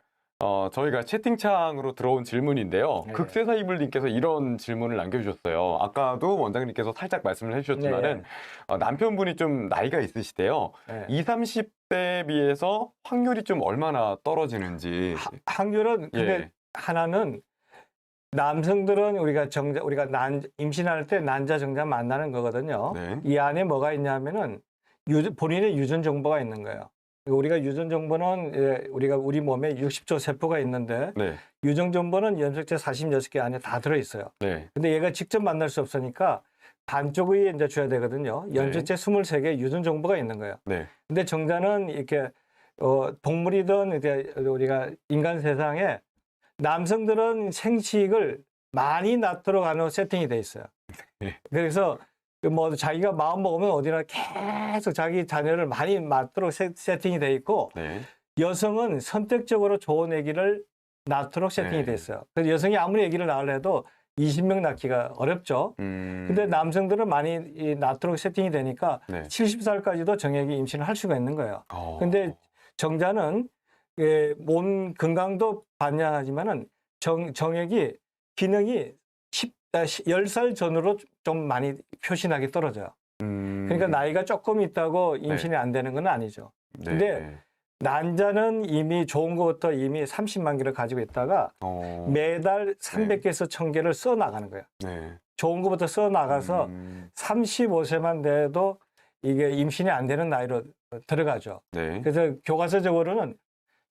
Speaker 1: 저희가 채팅창으로 들어온 질문인데요.
Speaker 2: 예.
Speaker 1: 극세사이불님께서 이런 질문을 남겨주셨어요. 아까도 원장님께서 살짝 말씀을 해주셨지만은 남편분이 좀 나이가 있으시대요.
Speaker 2: 네.
Speaker 1: 20, 30대에 비해서 확률이 좀 얼마나 떨어지는지.
Speaker 2: 확률은 근데
Speaker 1: 예.
Speaker 2: 하나는 남성들은 우리가 임신할 때 난자 정자 만나는 거거든요.
Speaker 1: 네.
Speaker 2: 이 안에 뭐가 있냐면은 본인의 유전 정보가 있는 거예요. 우리가 유전 정보는 우리 몸에 60조 세포가 있는데
Speaker 1: 네.
Speaker 2: 유전 정보는 염색체 46개 안에 다 들어 있어요.
Speaker 1: 네.
Speaker 2: 근데 얘가 직접 만날 수 없으니까 반쪽의 이제 줘야 되거든요. 염색체 23개 유전 정보가 있는 거예요.
Speaker 1: 네.
Speaker 2: 근데 정자는 이렇게 동물이든 이제 우리가 인간 세상에 남성들은 생식을 많이 낳도록 하는 세팅이 돼 있어요.
Speaker 1: 네.
Speaker 2: 그래서 뭐 자기가 마음 먹으면 어디나 계속 자기 자녀를 많이 낳도록 세팅이 돼 있고,
Speaker 1: 네.
Speaker 2: 여성은 선택적으로 좋은 아기를 낳도록 세팅이
Speaker 1: 네.
Speaker 2: 돼 있어요. 그래서 여성이 아무리 아기를 낳으려 해도 20명 낳기가 어렵죠. 근데 남성들은 많이 낳도록 세팅이 되니까
Speaker 1: 네.
Speaker 2: 70살까지도 정액이 임신을 할 수가 있는 거예요.
Speaker 1: 어.
Speaker 2: 근데 정자는 몸 건강도 반영하지만은 정액이 기능이 10살 전으로 좀 많이 표시나게 떨어져요. 그러니까 나이가 조금 있다고 임신이 안 되는 건 아니죠.
Speaker 1: 네.
Speaker 2: 근데 난자는 이미 좋은 것부터 이미 30만 개를 가지고 있다가 매달 300개에서 1000개를 써 나가는 거예요.
Speaker 1: 네.
Speaker 2: 좋은 것부터 써 나가서 35세만 돼도 이게 임신이 안 되는 나이로 들어가죠.
Speaker 1: 네.
Speaker 2: 그래서 교과서적으로는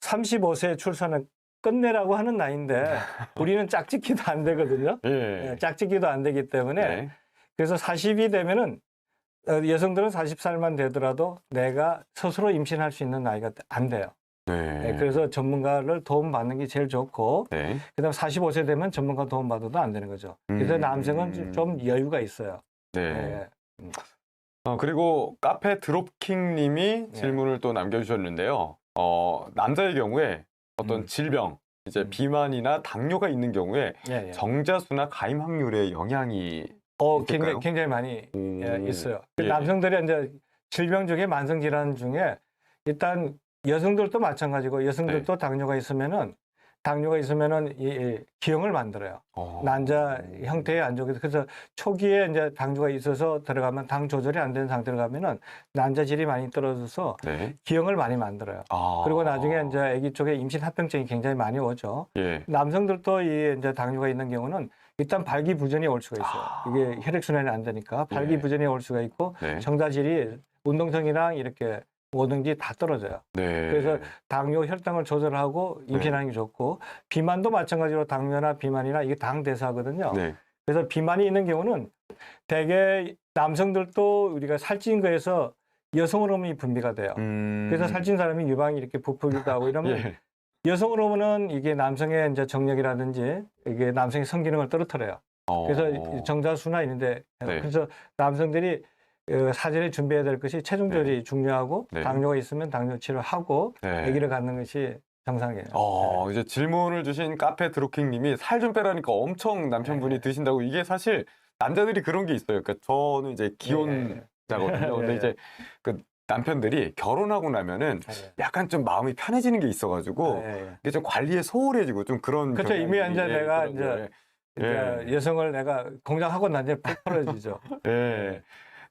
Speaker 2: 35세 출산은 끝내라고 하는 나이인데 우리는 짝짓기도 안 되거든요.
Speaker 1: 예.
Speaker 2: 짝짓기도 안 되기 때문에
Speaker 1: 네.
Speaker 2: 그래서 40이 되면은 여성들은 40살만 되더라도 내가 스스로 임신할 수 있는 나이가 안 돼요.
Speaker 1: 네.
Speaker 2: 그래서 전문가를 도움받는 게 제일 좋고,
Speaker 1: 네.
Speaker 2: 그다음 45세 되면 전문가 도움받아도 안 되는 거죠. 그래서 남성은 좀 여유가 있어요.
Speaker 1: 네.
Speaker 2: 네.
Speaker 1: 그리고 카페 드롭킹님이 질문을 또 남겨주셨는데요. 남자의 경우에 어떤 질병, 이제 비만이나 당뇨가 있는 경우에
Speaker 2: 예.
Speaker 1: 정자수나 가임 확률에 영향이 있을까요?
Speaker 2: 굉장히 많이 있어요.
Speaker 1: 예.
Speaker 2: 남성들의 이제 질병 중에 만성 질환 중에 일단 여성들도 마찬가지고 여성들도 당뇨가 있으면은 이 기형을 만들어요. 난자 형태의 안 좋게. 그래서 초기에 이제 당뇨가 있어서 들어가면 당 조절이 안 되는 상태로 가면은 난자질이 많이 떨어져서
Speaker 1: 네.
Speaker 2: 기형을 많이 만들어요. 그리고 나중에 이제 아기 쪽에 임신 합병증이 굉장히 많이 오죠.
Speaker 1: 예.
Speaker 2: 남성들도 이 이제 당뇨가 있는 경우는 일단 발기부전이 올 수가 있어요. 이게 혈액순환이 안 되니까 발기부전이 올 수가 있고
Speaker 1: 네.
Speaker 2: 정자질이 운동성이랑 이렇게 뭐든지 다 떨어져요.
Speaker 1: 네.
Speaker 2: 그래서 당뇨 혈당을 조절하고 임신하는 게 좋고, 비만도 마찬가지로 당뇨나 비만이나 이게 당 대사거든요.
Speaker 1: 네.
Speaker 2: 그래서 비만이 있는 경우는 대개 남성들도 우리가 살찐 거에서 여성 호르몬이 분비가 돼요. 그래서 살찐 사람이 유방이 이렇게 부풀기도 하고 이러면
Speaker 1: 예.
Speaker 2: 여성 호르몬은 이게 남성의 이제 정력이라든지 이게 남성의 성기능을 떨어뜨려요. 그래서 정자수나 있는데
Speaker 1: 네.
Speaker 2: 그래서 남성들이 사전에 준비해야 될 것이 체중 조절이 중요하고
Speaker 1: 네.
Speaker 2: 당뇨가 있으면 당뇨 치료하고
Speaker 1: 네.
Speaker 2: 아기를 갖는 것이 정상이에요.
Speaker 1: 이제 질문을 주신 카페 드로킹님이 살 좀 빼라니까 엄청 남편분이
Speaker 2: 네.
Speaker 1: 드신다고. 이게 사실 남자들이 그런 게 있어요. 그러니까 저는 이제
Speaker 2: 네.
Speaker 1: 기혼자거든요. 근데
Speaker 2: 네.
Speaker 1: 이제 그 남편들이 결혼하고 나면은
Speaker 2: 네.
Speaker 1: 약간 좀 마음이 편해지는 게 있어가지고
Speaker 2: 네.
Speaker 1: 이게 좀 관리에 소홀해지고 좀 그런
Speaker 2: 그렇죠. 이미
Speaker 1: 경향이,
Speaker 2: 이제 내가
Speaker 1: 있더라고요.
Speaker 2: 이제 여성을 내가 공략하고 난 뒤에 푹 풀어지죠.
Speaker 1: 예.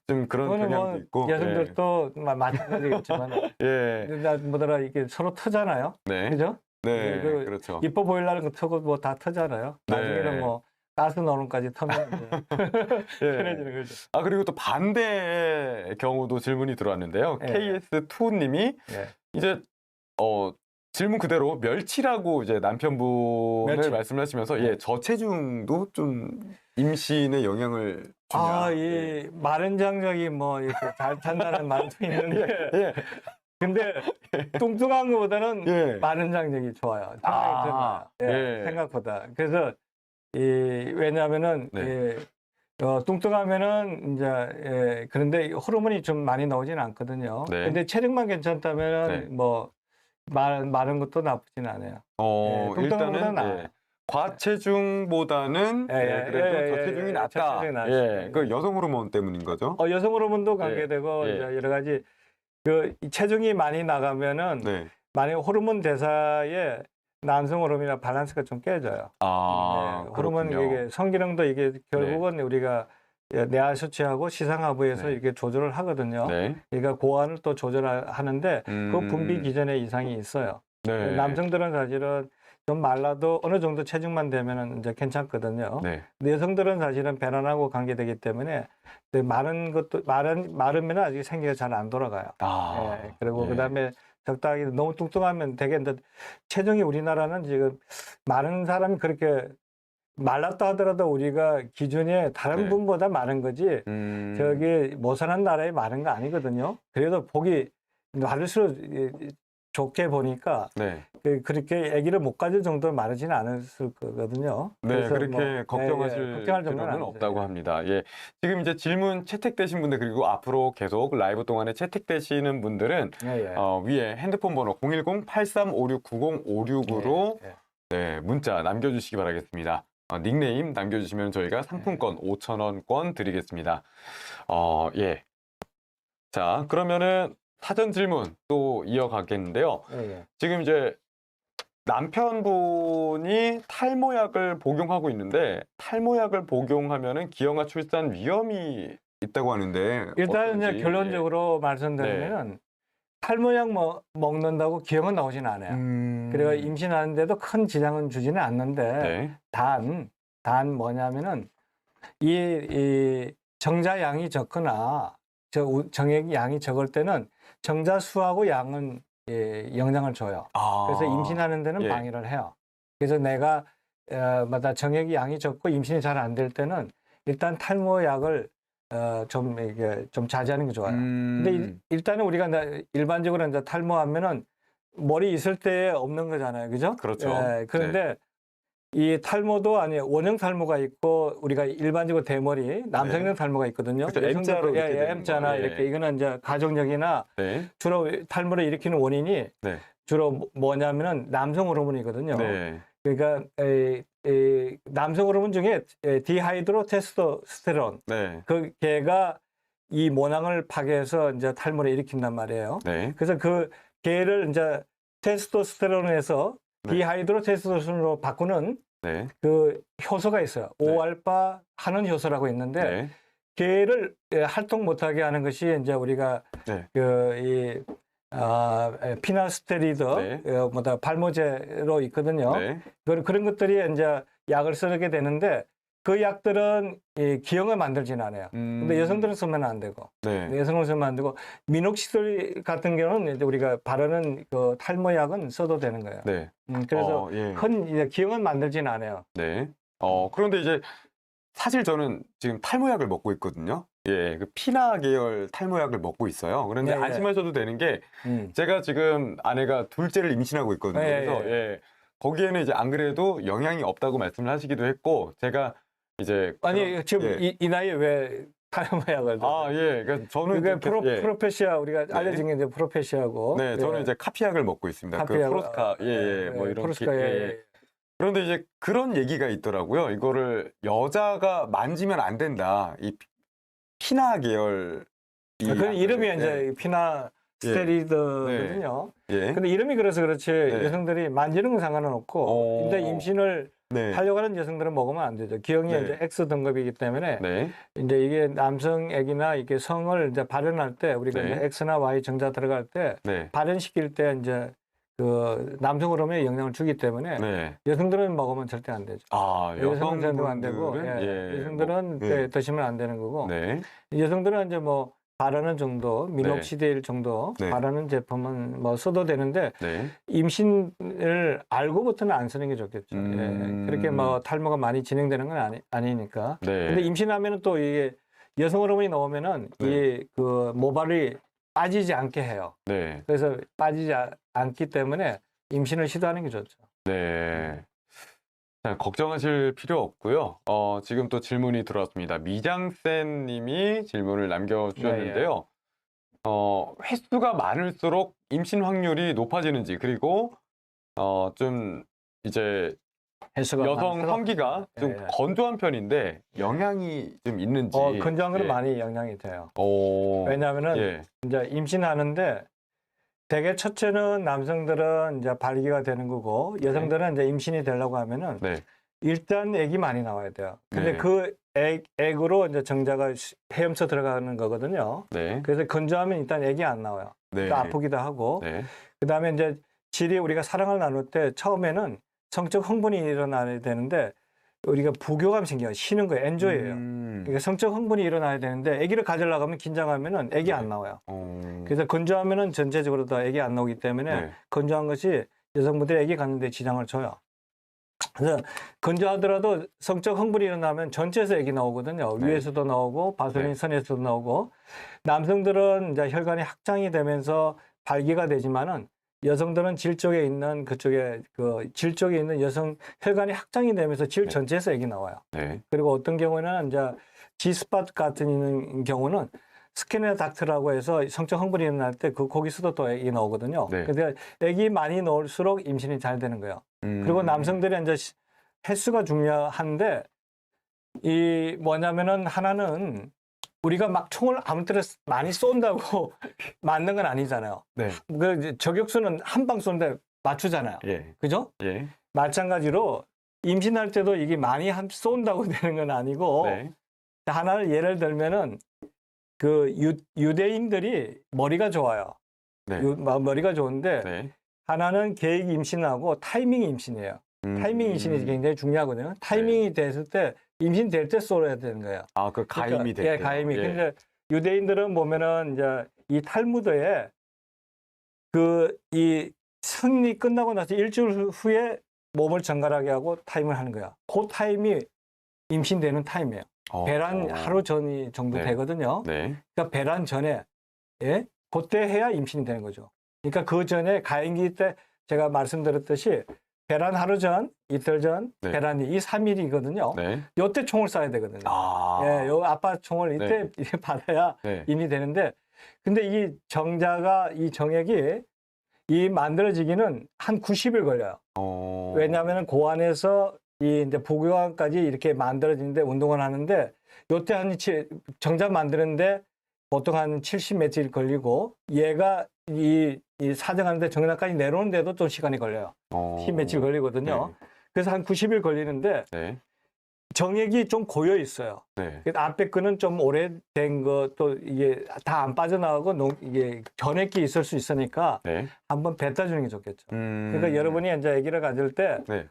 Speaker 1: 좀 그런
Speaker 2: 그거는
Speaker 1: 경향도
Speaker 2: 뭐
Speaker 1: 있고.
Speaker 2: 여성들도 마찬가지겠지만
Speaker 1: 예.
Speaker 2: 뭐더라 이게 서로 터잖아요.
Speaker 1: 네.
Speaker 2: 그죠?
Speaker 1: 네.
Speaker 2: 그
Speaker 1: 그렇죠.
Speaker 2: 이뻐 보이려는 거 터고 뭐 다 터잖아요. 나중에는
Speaker 1: 네.
Speaker 2: 뭐 가스 노름까지 터면 이제
Speaker 1: 예.
Speaker 2: 편해지는 거죠.
Speaker 1: 그리고 또 반대의 경우도 질문이 들어왔는데요.
Speaker 2: 예.
Speaker 1: KS2님이
Speaker 2: 예.
Speaker 1: 이제 질문 그대로 멸치라고 이제 남편분을
Speaker 2: 멸치.
Speaker 1: 말씀하시면서
Speaker 2: 네.
Speaker 1: 저체중도 좀 임신에 영향을 주냐.
Speaker 2: 이 마른 장작이 뭐 이렇게 잘 찬다는 말도 있는데
Speaker 1: 예.
Speaker 2: 근데 뚱뚱한 것보다는
Speaker 1: 예.
Speaker 2: 마른 장작이 좋아요. 상당히 더 나아요.
Speaker 1: 예.
Speaker 2: 생각보다. 그래서 왜냐하면은
Speaker 1: 네.
Speaker 2: 뚱뚱하면은 이제 그런데 호르몬이 좀 많이 나오진 않거든요.
Speaker 1: 네.
Speaker 2: 근데 체력만 괜찮다면
Speaker 1: 네.
Speaker 2: 뭐 마른 것도 나쁘진 않아요. 뚱뚱한
Speaker 1: 일단은
Speaker 2: 것보다는 나아요.
Speaker 1: 과체중보다는 그래도 저체중이 낫다.
Speaker 2: 저체중이 낫지.
Speaker 1: 그 여성 호르몬 때문인 거죠?
Speaker 2: 여성 호르몬도 관계되고
Speaker 1: 예.
Speaker 2: 이제 여러 가지 이 체중이 많이 나가면은
Speaker 1: 네.
Speaker 2: 만약 호르몬 대사에 남성 호르몬이나 밸런스가 좀 깨져요. 호르몬
Speaker 1: 그렇군요.
Speaker 2: 이게 성기능도 이게 결국은 우리가 내하 수치하고 시상하부에서
Speaker 1: 네.
Speaker 2: 이렇게 조절을 하거든요.
Speaker 1: 네.
Speaker 2: 그러니까 고환을 또 조절하는데 그 분비 기전에 이상이 있어요.
Speaker 1: 네.
Speaker 2: 남성들은 사실은 좀 말라도 어느 정도 체중만 되면은 이제 괜찮거든요.
Speaker 1: 네.
Speaker 2: 근데 여성들은 사실은 배란하고 관계되기 때문에 마르면 아직 생기가 잘 안 돌아가요. 그리고 그다음에 적당히 너무 뚱뚱하면 되게 체중이 우리나라는 지금 마른 사람이 그렇게 말랐다 하더라도 우리가 기준에 다른
Speaker 1: 네.
Speaker 2: 분보다 마른 거지 저기 못 사는 나라에 마른 거 아니거든요. 그래도 보기 마를수록 좋게 보니까
Speaker 1: 네.
Speaker 2: 그렇게 아기를 못 가질 정도로 마르지는 않았을 거거든요.
Speaker 1: 네,
Speaker 2: 그래서
Speaker 1: 그렇게 걱정하실
Speaker 2: 걱정할 정도는
Speaker 1: 필요는
Speaker 2: 아니죠.
Speaker 1: 없다고 합니다. 지금 이제 질문 채택되신 분들 그리고 앞으로 계속 라이브 동안에 채택되시는 분들은 위에 핸드폰 번호 010-8356-9056으로 문자 남겨주시기 바라겠습니다. 닉네임 남겨주시면 저희가 상품권 5,000원권 드리겠습니다. 자, 그러면은 사전 질문 또 이어가겠는데요. 지금 이제 남편분이 탈모약을 복용하고 있는데 탈모약을 복용하면은 기형아 출산 위험이 있다고 하는데
Speaker 2: 일단 이제
Speaker 1: 어떤지.
Speaker 2: 결론적으로 말씀드리면 탈모약 먹는다고 기형은 나오진 않아요. 그리고 임신하는데도 큰 지장은 주지는 않는데 단 뭐냐면은 이 정자 양이 적거나 정액 양이 적을 때는 정자 수하고 양은 영향을 줘요. 그래서 임신하는 데는 방해를 해요. 그래서 내가 정액이 양이 적고 임신이 잘 안 될 때는 일단 탈모약을 좀 자제하는 게 좋아요. 근데 일단은 우리가 일반적으로 이제 탈모하면은 머리 있을 때 없는 거잖아요. 그죠?
Speaker 1: 그렇죠.
Speaker 2: 그런데 이 탈모도 원형 탈모가 있고 우리가 일반적으로 대머리 남성형 탈모가 있거든요.
Speaker 1: 그렇죠. M자로 이렇게 되는
Speaker 2: M자나
Speaker 1: 거.
Speaker 2: 이렇게 이거는 이제 가족력이나 주로 탈모를 일으키는 원인이 주로 뭐냐면은 남성 호르몬이거든요. 그러니까 남성 호르몬 중에 디하이드로 테스토스테론 그 걔가 이 모낭을 파괴해서 이제 탈모를 일으킨단 말이에요. 그래서 그 걔를 이제 테스토스테론에서 디하이드로 테스토스테론으로 바꾸는 그 효소가 있어요. 5알파 하는 효소라고 있는데 걔를 활동 못하게 하는 것이 이제 우리가 피나스테리드 발모제로 있거든요. 그런 것들이 이제 약을 쓰게 되는데 그 약들은 기형을 만들지는 않아요. 근데 여성들은 쓰면 안 되고, 여성은 쓰면 안 되고, 미녹시딜 같은 경우는 이제 우리가 바르는 그 탈모약은 써도 되는 거예요. 그래서 큰 기형은 만들지는 않아요.
Speaker 1: 그런데 이제 사실 저는 지금 탈모약을 먹고 있거든요. 그 피나 계열 탈모약을 먹고 있어요. 그런데 안심하셔도 되는 게 제가 지금 아내가 둘째를 임신하고 있거든요. 그래서 거기에는 이제 안 그래도 영향이 없다고 말씀을 하시기도 했고 제가 이제
Speaker 2: 지금 이 나이에 왜 탈모약을.
Speaker 1: 아, 예. 그러니까 저는
Speaker 2: 그게
Speaker 1: 예.
Speaker 2: 프로페시아 우리가 알려진 게 이제 프로페시아고.
Speaker 1: 네, 저는
Speaker 2: 예.
Speaker 1: 이제 카피약을 먹고 있습니다. 그
Speaker 2: 카피약,
Speaker 1: 프로스카, 예, 예, 뭐 이런
Speaker 2: 프로스카,
Speaker 1: 예,
Speaker 2: 예.
Speaker 1: 예. 그런데 이제 그런 얘기가 있더라고요. 이거를 여자가 만지면 안 된다. 이 피나 계열.
Speaker 2: 그 이름이
Speaker 1: 예.
Speaker 2: 이제 피나 스테리드거든요.
Speaker 1: 예.
Speaker 2: 근데 이름이 그래서 그렇지
Speaker 1: 네.
Speaker 2: 여성들이 만지는 건 상관은 없고, 근데 임신을
Speaker 1: 네.
Speaker 2: 하려고 하는 여성들은 먹으면 안 되죠. 기형이
Speaker 1: 네.
Speaker 2: 이제 X 등급이기 때문에
Speaker 1: 네.
Speaker 2: 이제 이게 남성액이나 이게 성을 이제 발현할 때 우리가
Speaker 1: 네.
Speaker 2: 이제 X나 Y 정자 들어갈 때
Speaker 1: 네.
Speaker 2: 발현시킬 때 이제 그 남성 호르몬에 영향을 주기 때문에
Speaker 1: 네.
Speaker 2: 여성들은 먹으면 절대 안 되죠.
Speaker 1: 아,
Speaker 2: 여성들은 안 되고,
Speaker 1: 여성분들은
Speaker 2: 여성들은
Speaker 1: 뭐,
Speaker 2: 드시면 안 되는 거고,
Speaker 1: 네.
Speaker 2: 여성들은 이제 뭐 바르는 정도, 미녹시딜 정도
Speaker 1: 네.
Speaker 2: 바르는 제품은 뭐 써도 되는데
Speaker 1: 네.
Speaker 2: 임신을 알고부터는 안 쓰는 게 좋겠죠. 예. 그렇게 뭐 탈모가 많이 진행되는 건 아니니까.
Speaker 1: 네.
Speaker 2: 근데 임신하면은 또 이게 여성 호르몬이 나오면은 이 그 모발이 빠지지 않게 해요.
Speaker 1: 네.
Speaker 2: 그래서 빠지지 않기 때문에 임신을 시도하는 게 좋죠.
Speaker 1: 네. 자, 걱정하실 필요 없고요. 지금 또 질문이 들어왔습니다. 미장센 님이 질문을 남겨주셨는데요. 횟수가 많을수록 임신 확률이 높아지는지, 그리고 좀 이제
Speaker 2: 횟수가
Speaker 1: 여성
Speaker 2: 많을수록.
Speaker 1: 성기가 좀 건조한 편인데 영향이 좀 있는지.
Speaker 2: 건조한 거는
Speaker 1: 예.
Speaker 2: 많이 영향이 돼요.
Speaker 1: 오.
Speaker 2: 왜냐하면은
Speaker 1: 예.
Speaker 2: 이제 임신하는데 대개 첫째는 남성들은 이제 발기가 되는 거고 여성들은 이제 임신이 되려고 하면은
Speaker 1: 네.
Speaker 2: 일단 액이 많이 나와야 돼요. 근데
Speaker 1: 네.
Speaker 2: 그 액으로 이제 정자가 헤엄쳐 들어가는 거거든요.
Speaker 1: 네.
Speaker 2: 그래서 건조하면 일단 액이 안 나와요.
Speaker 1: 네.
Speaker 2: 또 아프기도 하고.
Speaker 1: 네.
Speaker 2: 그다음에 이제 질이 우리가 사랑을 나눌 때 처음에는 성적 흥분이 일어나야 되는데 우리가 부교감 생겨요. 쉬는 거예요. 엔조이예요. 그러니까 성적 흥분이 일어나야 되는데 아기를 가지려고 하면 긴장하면은 아기 안 나와요. 그래서 건조하면은 전체적으로 다 아기 안 나오기 때문에 건조한 것이 여성분들이 아기 갖는데 지장을 줘요. 그래서 건조하더라도 성적 흥분이 일어나면 전체에서 아기 나오거든요. 위에서도 나오고 바솔린선에서도 나오고. 남성들은 이제 혈관이 확장이 되면서 발기가 되지만은 여성들은 질 쪽에 있는 그쪽에 질 쪽에 있는 여성 혈관이 확장이 되면서 질 전체에서 액이 나와요.
Speaker 1: 네.
Speaker 2: 그리고 어떤 경우는 이제 G스팟 같은 경우는 스캐너 닥트라고 해서 성적 흥분이 일어날 때 거기서도 또 액이 나오거든요.
Speaker 1: 네.
Speaker 2: 근데 액이 많이 나올수록 임신이 잘 되는 거예요. 그리고 남성들이 이제 횟수가 중요한데 이 뭐냐면은 하나는 우리가 막 총을 아무 때나 많이 쏜다고 맞는 건 아니잖아요.
Speaker 1: 네.
Speaker 2: 그 저격수는 한 방 쏘는데 맞추잖아요.
Speaker 1: 예.
Speaker 2: 그죠?
Speaker 1: 예.
Speaker 2: 마찬가지로 임신할 때도 이게 많이 쏜다고 되는 건 아니고
Speaker 1: 네.
Speaker 2: 하나를 예를 들면은 그 유대인들이 머리가 좋아요.
Speaker 1: 네.
Speaker 2: 머리가 좋은데
Speaker 1: 네.
Speaker 2: 하나는 계획 임신하고 타이밍 임신이에요. 타이밍 임신이 굉장히 중요하거든요. 타이밍이 됐을 때 임신될 때 쏘아야 되는 거예요.
Speaker 1: 아, 그 가임이 될 때.
Speaker 2: 예, 가임이.
Speaker 1: 예.
Speaker 2: 근데 유대인들은 보면은 이제 이 탈무드에 이 성리 끝나고 나서 일주일 후에 몸을 정갈하게 하고 타임을 하는 거야. 그 타임이 임신되는 타임이에요. 배란 하루 전 정도
Speaker 1: 네.
Speaker 2: 되거든요.
Speaker 1: 네.
Speaker 2: 그러니까 배란 전에, 예? 그때 해야 임신이 되는 거죠. 그러니까 그 전에 가임기 때 제가 말씀드렸듯이 배란 하루 전, 이틀 전,
Speaker 1: 네.
Speaker 2: 배란이 이 3일이거든요.
Speaker 1: 네.
Speaker 2: 요때 총을 쏴야 되거든요.
Speaker 1: 아.
Speaker 2: 예, 요 아빠 총을 이때 받아야
Speaker 1: 네.
Speaker 2: 임이 되는데, 근데 이 정자가, 이 정액이 이 만들어지기는 한 90일 걸려요. 왜냐하면 고안에서 이 이제 보교관까지 이렇게 만들어지는데 운동을 하는데 요때 정자 만드는데 보통 한 70 며칠 걸리고 얘가 이 사정하는데 정자까지 내려오는데도 좀 시간이 걸려요. 10 며칠 걸리거든요.
Speaker 1: 네.
Speaker 2: 그래서 한 90일 걸리는데
Speaker 1: 네.
Speaker 2: 정액이 좀 고여 있어요.
Speaker 1: 네.
Speaker 2: 앞에 거는 좀 오래된 것도 이게 다 안 빠져나가고 이게 전액이 있을 수 있으니까
Speaker 1: 네.
Speaker 2: 한번 뱉다 주는 게 좋겠죠. 그러니까 여러분이 이제 아기를 가질 때
Speaker 1: 네.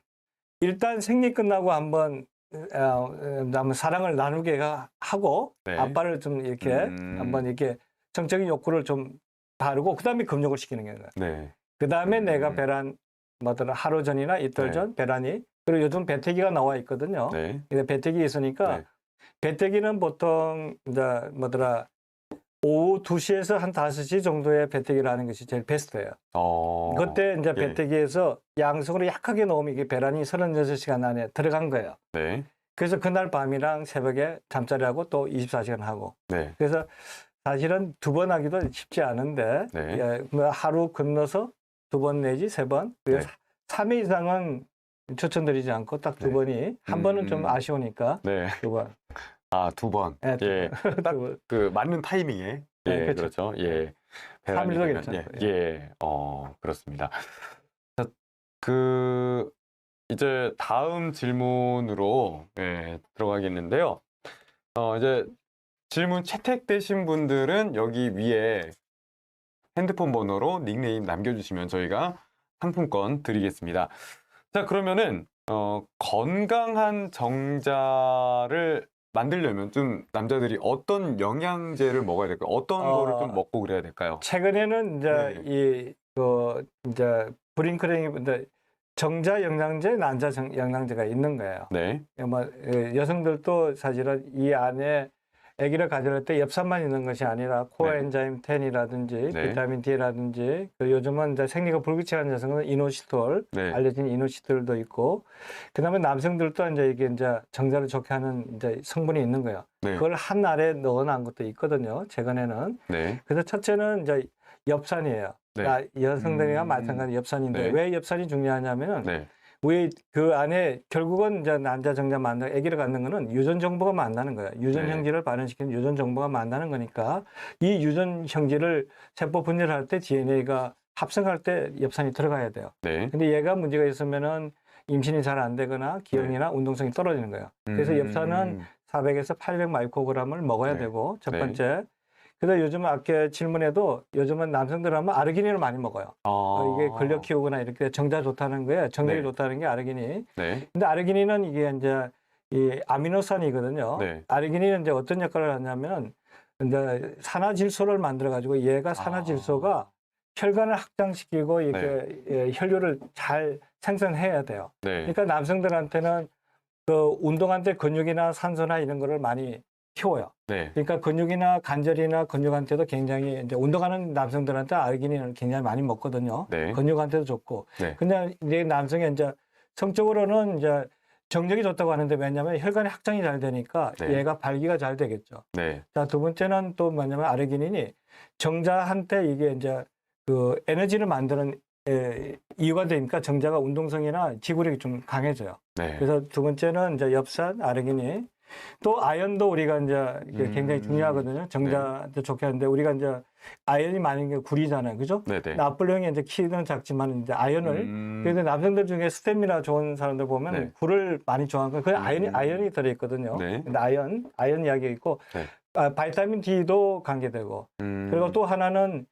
Speaker 2: 일단 생리 끝나고 한번 사랑을 나누게 하고
Speaker 1: 네.
Speaker 2: 아빠를 좀 이렇게 한번 이렇게 정적인 욕구를 좀 다루고 그다음에 금욕을 시키는 거예요.
Speaker 1: 네.
Speaker 2: 그다음에 내가 배란 하루 전이나 이틀 전 배란이 그리고 요즘 배태기가 나와 있거든요.
Speaker 1: 네.
Speaker 2: 근데 배태기 있으니까
Speaker 1: 네.
Speaker 2: 배태기는 보통 이제 오후 2시에서 한 5시 정도에 배태기를 하는 것이 제일 베스트예요. 그때 이제 배태기에서 양성으로 약하게 넣으면 이게 배란이 36시간 안에 들어간 거예요.
Speaker 1: 네.
Speaker 2: 그래서 그날 밤이랑 새벽에 잠자리하고 또 24시간 하고.
Speaker 1: 네.
Speaker 2: 그래서 사실은 2번 하기도 쉽지 않은데
Speaker 1: 네.
Speaker 2: 예, 뭐 하루 건너서 2번 내지 3번,
Speaker 1: 네.
Speaker 2: 3회 이상은 추천드리지 않고 딱 2번이 한 번은 좀 아쉬우니까
Speaker 1: 네.
Speaker 2: 2번.
Speaker 1: 아, 2번.
Speaker 2: 네,
Speaker 1: 예. 딱 그 맞는 타이밍에. 예,
Speaker 2: 네,
Speaker 1: 그렇죠. 예.
Speaker 2: 삼
Speaker 1: 배란이
Speaker 2: 일도
Speaker 1: 되면,
Speaker 2: 괜찮고요.
Speaker 1: 예. 예. 그렇습니다. 자, 그 이제 다음 질문으로 예, 들어가겠는데요. 이제 질문 채택되신 분들은 여기 위에 핸드폰 번호로 닉네임 남겨주시면 저희가 상품권 드리겠습니다. 자, 그러면은 건강한 정자를 만들려면 좀 남자들이 어떤 영양제를 먹어야 될까요? 어떤 거를 좀 먹고 그래야 될까요?
Speaker 2: 최근에는 이제
Speaker 1: 네.
Speaker 2: 이제 브링크랭이 이제 정자 영양제, 난자 영양제가 있는 거예요.
Speaker 1: 네.
Speaker 2: 뭐 여성들도 사실은 이 안에 아기를 가질 때 엽산만 있는 것이 아니라 코엔자임 10이라든지
Speaker 1: 네.
Speaker 2: 비타민 D라든지 요즘은 이제 생리가 불규칙한 여성은 이노시톨
Speaker 1: 네.
Speaker 2: 알려진 이노시톨도 있고 그다음에 남성들도 이제 이게 이제 정자를 좋게 하는 이제 성분이 있는 거예요.
Speaker 1: 네.
Speaker 2: 그걸 한 알에 넣어놓은 것도 있거든요. 최근에는.
Speaker 1: 네.
Speaker 2: 그래서 첫째는 이제 엽산이에요.
Speaker 1: 네.
Speaker 2: 그러니까 여성들이랑 마찬가지 엽산인데
Speaker 1: 네.
Speaker 2: 왜 엽산이 중요하냐면은
Speaker 1: 네.
Speaker 2: 왜 그 안에 결국은 이제 난자 정자 만나 아기를 갖는 거는 유전 정보가 만나는 거예요. 유전
Speaker 1: 네.
Speaker 2: 형질을 발현시키는 유전 정보가 만나는 거니까 이 유전 형질을 세포 분열할 때 DNA가 합성할 때 엽산이 들어가야 돼요.
Speaker 1: 네.
Speaker 2: 근데 얘가 문제가 있으면은 임신이 잘 안 되거나 기형이나 운동성이 떨어지는 거예요. 그래서 엽산은 400에서 800 마이크로그램을 먹어야
Speaker 1: 네.
Speaker 2: 되고 첫
Speaker 1: 네.
Speaker 2: 번째. 그래서 요즘 아까 질문에도 요즘은 남성들 하면 아르기닌을 많이 먹어요. 이게 근력 키우거나 이렇게 정자 좋다는 거에 정력이
Speaker 1: 네.
Speaker 2: 좋다는 게 아르기닌.
Speaker 1: 네.
Speaker 2: 근데 아르기닌은 이게 이제 이 아미노산이거든요.
Speaker 1: 네.
Speaker 2: 아르기닌은 이제 어떤 역할을 하냐면 이제 산화질소를 만들어 가지고 얘가 산화질소가 혈관을 확장시키고 이렇게 예, 혈류를 잘 생성해야 돼요.
Speaker 1: 네.
Speaker 2: 그러니까 남성들한테는 그 운동할 때 근육이나 산소나 이런 거를 많이 키워요.
Speaker 1: 네.
Speaker 2: 그러니까 근육이나 관절이나 근육한테도 굉장히 이제 운동하는 남성들한테 아르기닌을 굉장히 많이 먹거든요.
Speaker 1: 네.
Speaker 2: 근육한테도 좋고.
Speaker 1: 네.
Speaker 2: 근데 이제 남성이 이제 성적으로는 이제 정력이 좋다고 하는데 왜냐하면 혈관이 확장이 잘 되니까
Speaker 1: 네.
Speaker 2: 얘가 발기가 잘 되겠죠.
Speaker 1: 네.
Speaker 2: 자, 두 번째는 또 뭐냐면 아르기닌이 정자한테 이게 이제 그 에너지를 만드는 이유가 되니까 정자가 운동성이나 지구력이 좀 강해져요.
Speaker 1: 네.
Speaker 2: 그래서 두 번째는 이제 엽산, 아르기닌. 또 아연도 우리가 이제 이게 굉장히 중요하거든요. 정자한테 좋게 하는데 우리가 이제 아연이 많은 게 구리잖아요. 그죠?
Speaker 1: 네네.
Speaker 2: 나폴레옹이 이제 키는 작지만 이제 아연을 그래서 남성들 중에 스태미나 좋은 사람들 보면
Speaker 1: 네.
Speaker 2: 굴을 많이 좋아하는 거예요. 그 아연이 들어있거든요.
Speaker 1: 네.
Speaker 2: 근데 아연 이야기가 있고
Speaker 1: 네.
Speaker 2: 바이타민 D도 관계되고 그리고 또 하나는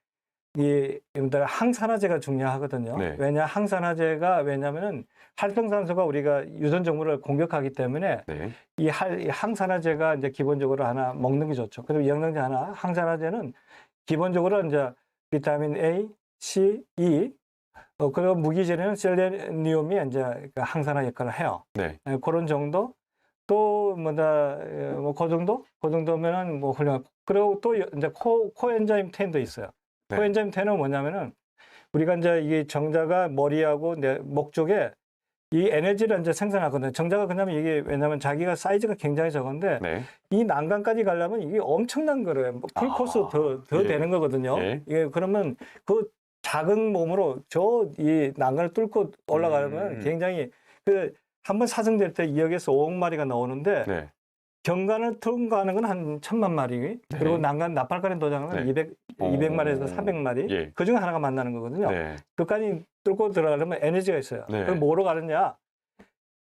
Speaker 2: 이 항산화제가 중요하거든요.
Speaker 1: 네.
Speaker 2: 왜냐면은 활성산소가 우리가 유전 정보를 공격하기 때문에
Speaker 1: 네.
Speaker 2: 이 항산화제가 이제 기본적으로 하나 먹는 게 좋죠. 그리고 영양제 하나, 항산화제는 기본적으로 이제 비타민 A, C, E, 그리고 무기질에는 셀레니움이 이제 그 항산화 역할을 해요.
Speaker 1: 네.
Speaker 2: 그런 정도. 또 그 정도? 그 정도면은 뭐 훌륭하고. 그리고 또 이제 코엔자임 10도 있어요.
Speaker 1: 네.
Speaker 2: 코엔자임 10은 뭐냐면은 우리가 이제 이게 정자가 머리하고 목 쪽에 이 에너지를 이제 생산하거든요. 정자가 그냐면 이게 왜냐면 자기가 사이즈가 굉장히 적은데
Speaker 1: 네.
Speaker 2: 이 난간까지 가려면 이게 엄청난 거래요. 뭐 풀코스 더
Speaker 1: 예.
Speaker 2: 되는 거거든요.
Speaker 1: 예.
Speaker 2: 이게 그러면 그 작은 몸으로 이 난간을 뚫고 올라가려면 굉장히 한번 사정될 때 2억에서 5억 마리가 나오는데
Speaker 1: 네.
Speaker 2: 경관을 통과하는 건 한 1000만 마리. 그리고 난간 나팔가린 도장은
Speaker 1: 네.
Speaker 2: 200마리에서 400마리.
Speaker 1: 예.
Speaker 2: 그 중에 하나가 만나는 거거든요.
Speaker 1: 네.
Speaker 2: 끝까지 뚫고 들어가려면 에너지가 있어요.
Speaker 1: 네.
Speaker 2: 그럼 뭐로 가느냐?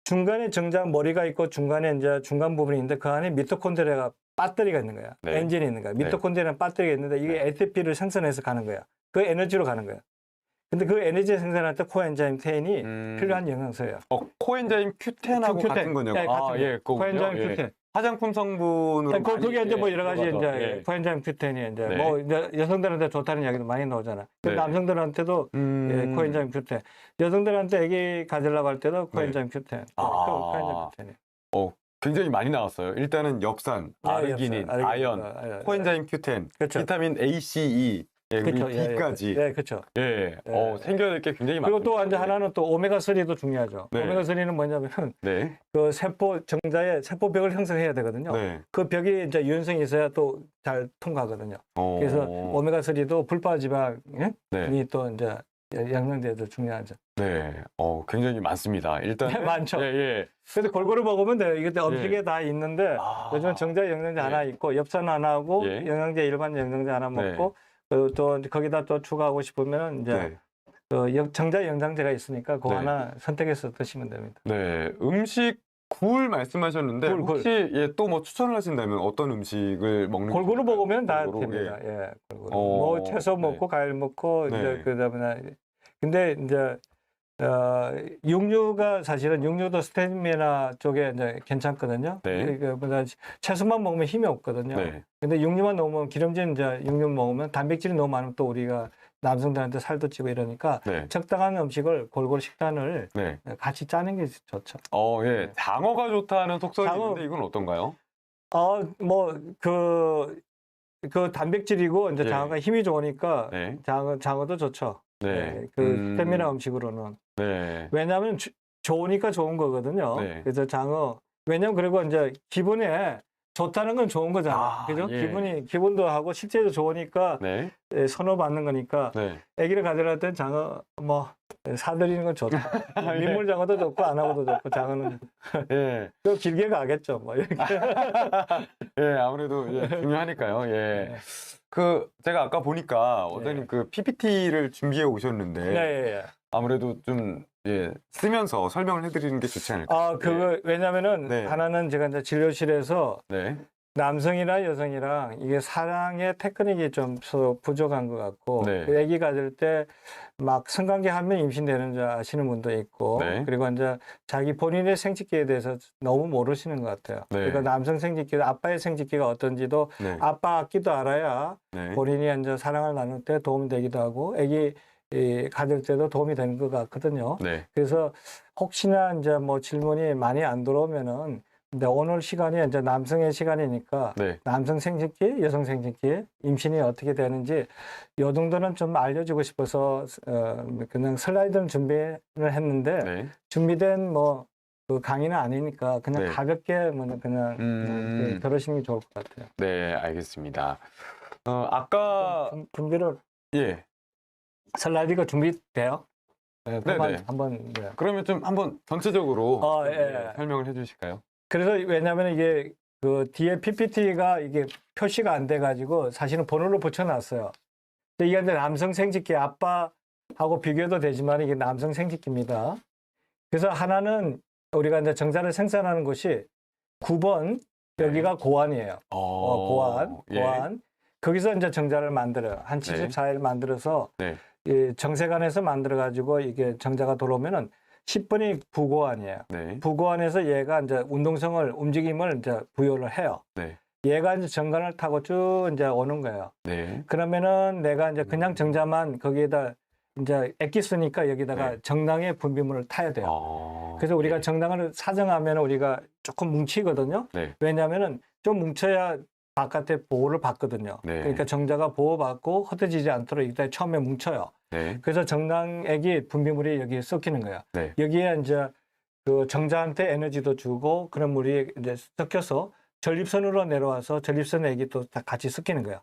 Speaker 2: 중간에 정자 머리가 있고 중간에 이제 중간 부분이 있는데 그 안에 미토콘드리아가 배터리가 있는 거야.
Speaker 1: 네.
Speaker 2: 엔진이 있는 거야. 미토콘드리아는 배터리가 있는데 이게 ATP를 생산해서 가는 거야. 그 에너지로 가는 거야. 근데 그 에너지 생산할 때 코엔자임 10이 필요한 영양소예요.
Speaker 1: 코엔자임 Q10하고
Speaker 2: Q10.
Speaker 1: 같은 거냐고.
Speaker 2: 네, 같은
Speaker 1: 예,
Speaker 2: 코엔자임
Speaker 1: 예.
Speaker 2: Q10.
Speaker 1: 화장품 성분으로
Speaker 2: 그게 이제 뭐 여러 가지
Speaker 1: 들어가서,
Speaker 2: 이제
Speaker 1: 예.
Speaker 2: 코엔자임 Q10이 이제
Speaker 1: 네.
Speaker 2: 뭐 이제 여성들한테 좋다는 이야기도 많이 나오잖아.
Speaker 1: 네.
Speaker 2: 남성들한테도 예, 코엔자임 Q10. 여성들한테 아기 가지려고 할 때도 코엔자임 Q10. 코엔자임 Q10.
Speaker 1: 굉장히 많이 나왔어요. 일단은 엽산, 아르기닌,
Speaker 2: 엽산,
Speaker 1: 아연, 코엔자임 Q10,
Speaker 2: 그렇죠.
Speaker 1: 비타민 A, C, E, 예, 우리
Speaker 2: 그쵸, 예,
Speaker 1: D까지.
Speaker 2: 예, 그렇죠.
Speaker 1: 예,
Speaker 2: 예.
Speaker 1: 챙겨야 될 게 굉장히
Speaker 2: 그리고
Speaker 1: 많습니다.
Speaker 2: 또 이제 하나는 또 오메가3도 중요하죠.
Speaker 1: 네.
Speaker 2: 오메가3는 뭐냐면은
Speaker 1: 네.
Speaker 2: 그 정자의 세포벽을 형성해야 되거든요.
Speaker 1: 네.
Speaker 2: 그 벽이 이제 유연성이 있어야 또 잘 통과하거든요. 그래서 오메가3도 불포화 지방이
Speaker 1: 네.
Speaker 2: 또 이제 영양제도 중요하죠.
Speaker 1: 네. 굉장히 많습니다. 일단
Speaker 2: 많죠.
Speaker 1: 예, 예.
Speaker 2: 그래서 골고루 먹으면 돼요. 이게 음식에 다 있는데
Speaker 1: 아.
Speaker 2: 요즘 정자 영양제 하나 있고 엽산 하나 하고
Speaker 1: 예.
Speaker 2: 영양제 일반 영양제 하나
Speaker 1: 네.
Speaker 2: 먹고 그리고 또 거기다 또 추가하고 싶으면 이제
Speaker 1: 네.
Speaker 2: 그 정자 영양제가 있으니까 그거
Speaker 1: 네.
Speaker 2: 하나 선택해서 드시면 됩니다.
Speaker 1: 네. 음식 굴 말씀하셨는데
Speaker 2: 굴.
Speaker 1: 혹시 예, 또 뭐 추천을 하신다면 어떤 음식을 먹는 게
Speaker 2: 골고루
Speaker 1: 좋을까요?
Speaker 2: 먹으면 다
Speaker 1: 골고루,
Speaker 2: 됩니다. 예, 골고루.
Speaker 1: 어,
Speaker 2: 뭐 채소
Speaker 1: 네.
Speaker 2: 먹고 과일 먹고
Speaker 1: 네.
Speaker 2: 이제 그다음에 근데 이제 육류가 사실은 육류도 스테미나 쪽에 이제 괜찮거든요.
Speaker 1: 네.
Speaker 2: 그보다 채소만 먹으면 힘이 없거든요.
Speaker 1: 네.
Speaker 2: 근데 육류만 너무 기름진 이제 육류 먹으면 단백질이 너무 많으면 또 우리가 남성들한테 살도 찌고 이러니까
Speaker 1: 네.
Speaker 2: 적당한 음식을 골고루 식단을
Speaker 1: 네.
Speaker 2: 같이 짜는 게 좋죠.
Speaker 1: 예. 장어가 좋다는 속설이
Speaker 2: 장어.
Speaker 1: 있는데 이건 어떤가요?
Speaker 2: 뭐 그 단백질이고 이제
Speaker 1: 예.
Speaker 2: 장어가 힘이 좋으니까
Speaker 1: 네.
Speaker 2: 장어도 좋죠.
Speaker 1: 네.
Speaker 2: 스테미나 음식으로는.
Speaker 1: 네.
Speaker 2: 왜냐하면 좋으니까 좋은 거거든요.
Speaker 1: 네.
Speaker 2: 그래서 장어 왜냐면 그리고 이제 기분에 좋다는 건 좋은 거잖아요.
Speaker 1: 아,
Speaker 2: 그죠?
Speaker 1: 예.
Speaker 2: 기분도 하고 실제로 좋으니까
Speaker 1: 네.
Speaker 2: 선호받는 거니까
Speaker 1: 네.
Speaker 2: 아기를 가져갈 땐 장어 뭐 사드리는 건 좋다.
Speaker 1: 예.
Speaker 2: 민물 장어도 좋고 안 하고도 좋고 장어는
Speaker 1: 예.
Speaker 2: 또 길게 가겠죠. 뭐 이렇게.
Speaker 1: 예, 아무래도 예, 중요하니까요. 예.
Speaker 2: 네.
Speaker 1: 제가 아까 보니까 원장님 그 PPT를 준비해 오셨는데
Speaker 2: 예.
Speaker 1: 아무래도 좀 예, 쓰면서 설명을 해드리는 게 좋지 않을까요?
Speaker 2: 그거 왜냐면은
Speaker 1: 네.
Speaker 2: 하나는 제가 이제 진료실에서
Speaker 1: 네.
Speaker 2: 남성이나 여성이랑 이게 사랑의 테크닉이 좀 서로 부족한 것 같고
Speaker 1: 네.
Speaker 2: 그 아기 가질 때 막 성관계 한 명 임신되는 줄 아시는 분도 있고
Speaker 1: 네.
Speaker 2: 그리고 이제 자기 본인의 생殖기에 대해서 너무 모르시는 것 같아요.
Speaker 1: 네.
Speaker 2: 그러니까 남성 생殖기, 아빠의 생殖기가 어떤지도
Speaker 1: 네.
Speaker 2: 아빠 악기도 알아야
Speaker 1: 네.
Speaker 2: 본인이 이제 사랑을 나눌 때 도움이 되기도 하고 아기 가질 때도 도움이 되는 것 같거든요.
Speaker 1: 네.
Speaker 2: 그래서 혹시나 이제 뭐 질문이 많이 안 들어오면은 근데 오늘 시간이 이제 남성의 시간이니까
Speaker 1: 네.
Speaker 2: 남성 생殖기, 여성 생殖기, 임신이 어떻게 되는지 요 정도는 좀 알려주고 싶어서 그냥 슬라이드는 준비를 했는데
Speaker 1: 네.
Speaker 2: 준비된 뭐 그 강의는 아니니까 그냥
Speaker 1: 네.
Speaker 2: 가볍게 뭐 그냥 들으시는 게 좋을 것 같아요.
Speaker 1: 네, 알겠습니다. 아까
Speaker 2: 준비를
Speaker 1: 예.
Speaker 2: 슬라이드가 준비돼요? 네,
Speaker 1: 네네.
Speaker 2: 한번 네.
Speaker 1: 그러면 좀 한번 전체적으로 좀,
Speaker 2: 예.
Speaker 1: 설명을 해주실까요?
Speaker 2: 그래서 왜냐하면 이게 그 뒤에 PPT가 이게 표시가 안 돼가지고 사실은 번호로 붙여놨어요. 근데 이게 이제 남성 생殖기 아빠하고 비교도 되지만 이게 남성 생殖기입니다. 그래서 하나는 우리가 이제 정자를 생산하는 곳이 9번 여기가 고환이에요. 고환.
Speaker 1: 예.
Speaker 2: 거기서 이제 정자를 만들어요. 한
Speaker 1: 네.
Speaker 2: 74일 만들어서
Speaker 1: 네.
Speaker 2: 이 정세관에서 만들어가지고 이게 정자가 들어오면은 10번이 부고환이에요.
Speaker 1: 네.
Speaker 2: 부고환에서 얘가 이제 움직임을 이제 부여를 해요.
Speaker 1: 네.
Speaker 2: 얘가 이제 정관을 타고 쭉 이제 오는 거예요.
Speaker 1: 네.
Speaker 2: 그러면은 내가 이제 그냥 정자만 거기에다 이제 액기 쓰니까 여기다가
Speaker 1: 네.
Speaker 2: 정당의 분비물을 타야 돼요. 그래서 우리가
Speaker 1: 예.
Speaker 2: 정당을 사정하면 우리가 조금 뭉치거든요.
Speaker 1: 네.
Speaker 2: 왜냐하면은 좀 뭉쳐야 바깥에 보호를 받거든요.
Speaker 1: 네.
Speaker 2: 그러니까 정자가 보호받고 흩어지지 않도록 일단 처음에 뭉쳐요.
Speaker 1: 네.
Speaker 2: 그래서 정당액이 분비물이 여기에 섞이는 거야.
Speaker 1: 네.
Speaker 2: 여기에 이제 그 정자한테 에너지도 주고 그런 물이 이제 섞여서 전립선으로 내려와서 전립선 액이 또 다 같이 섞이는 거야.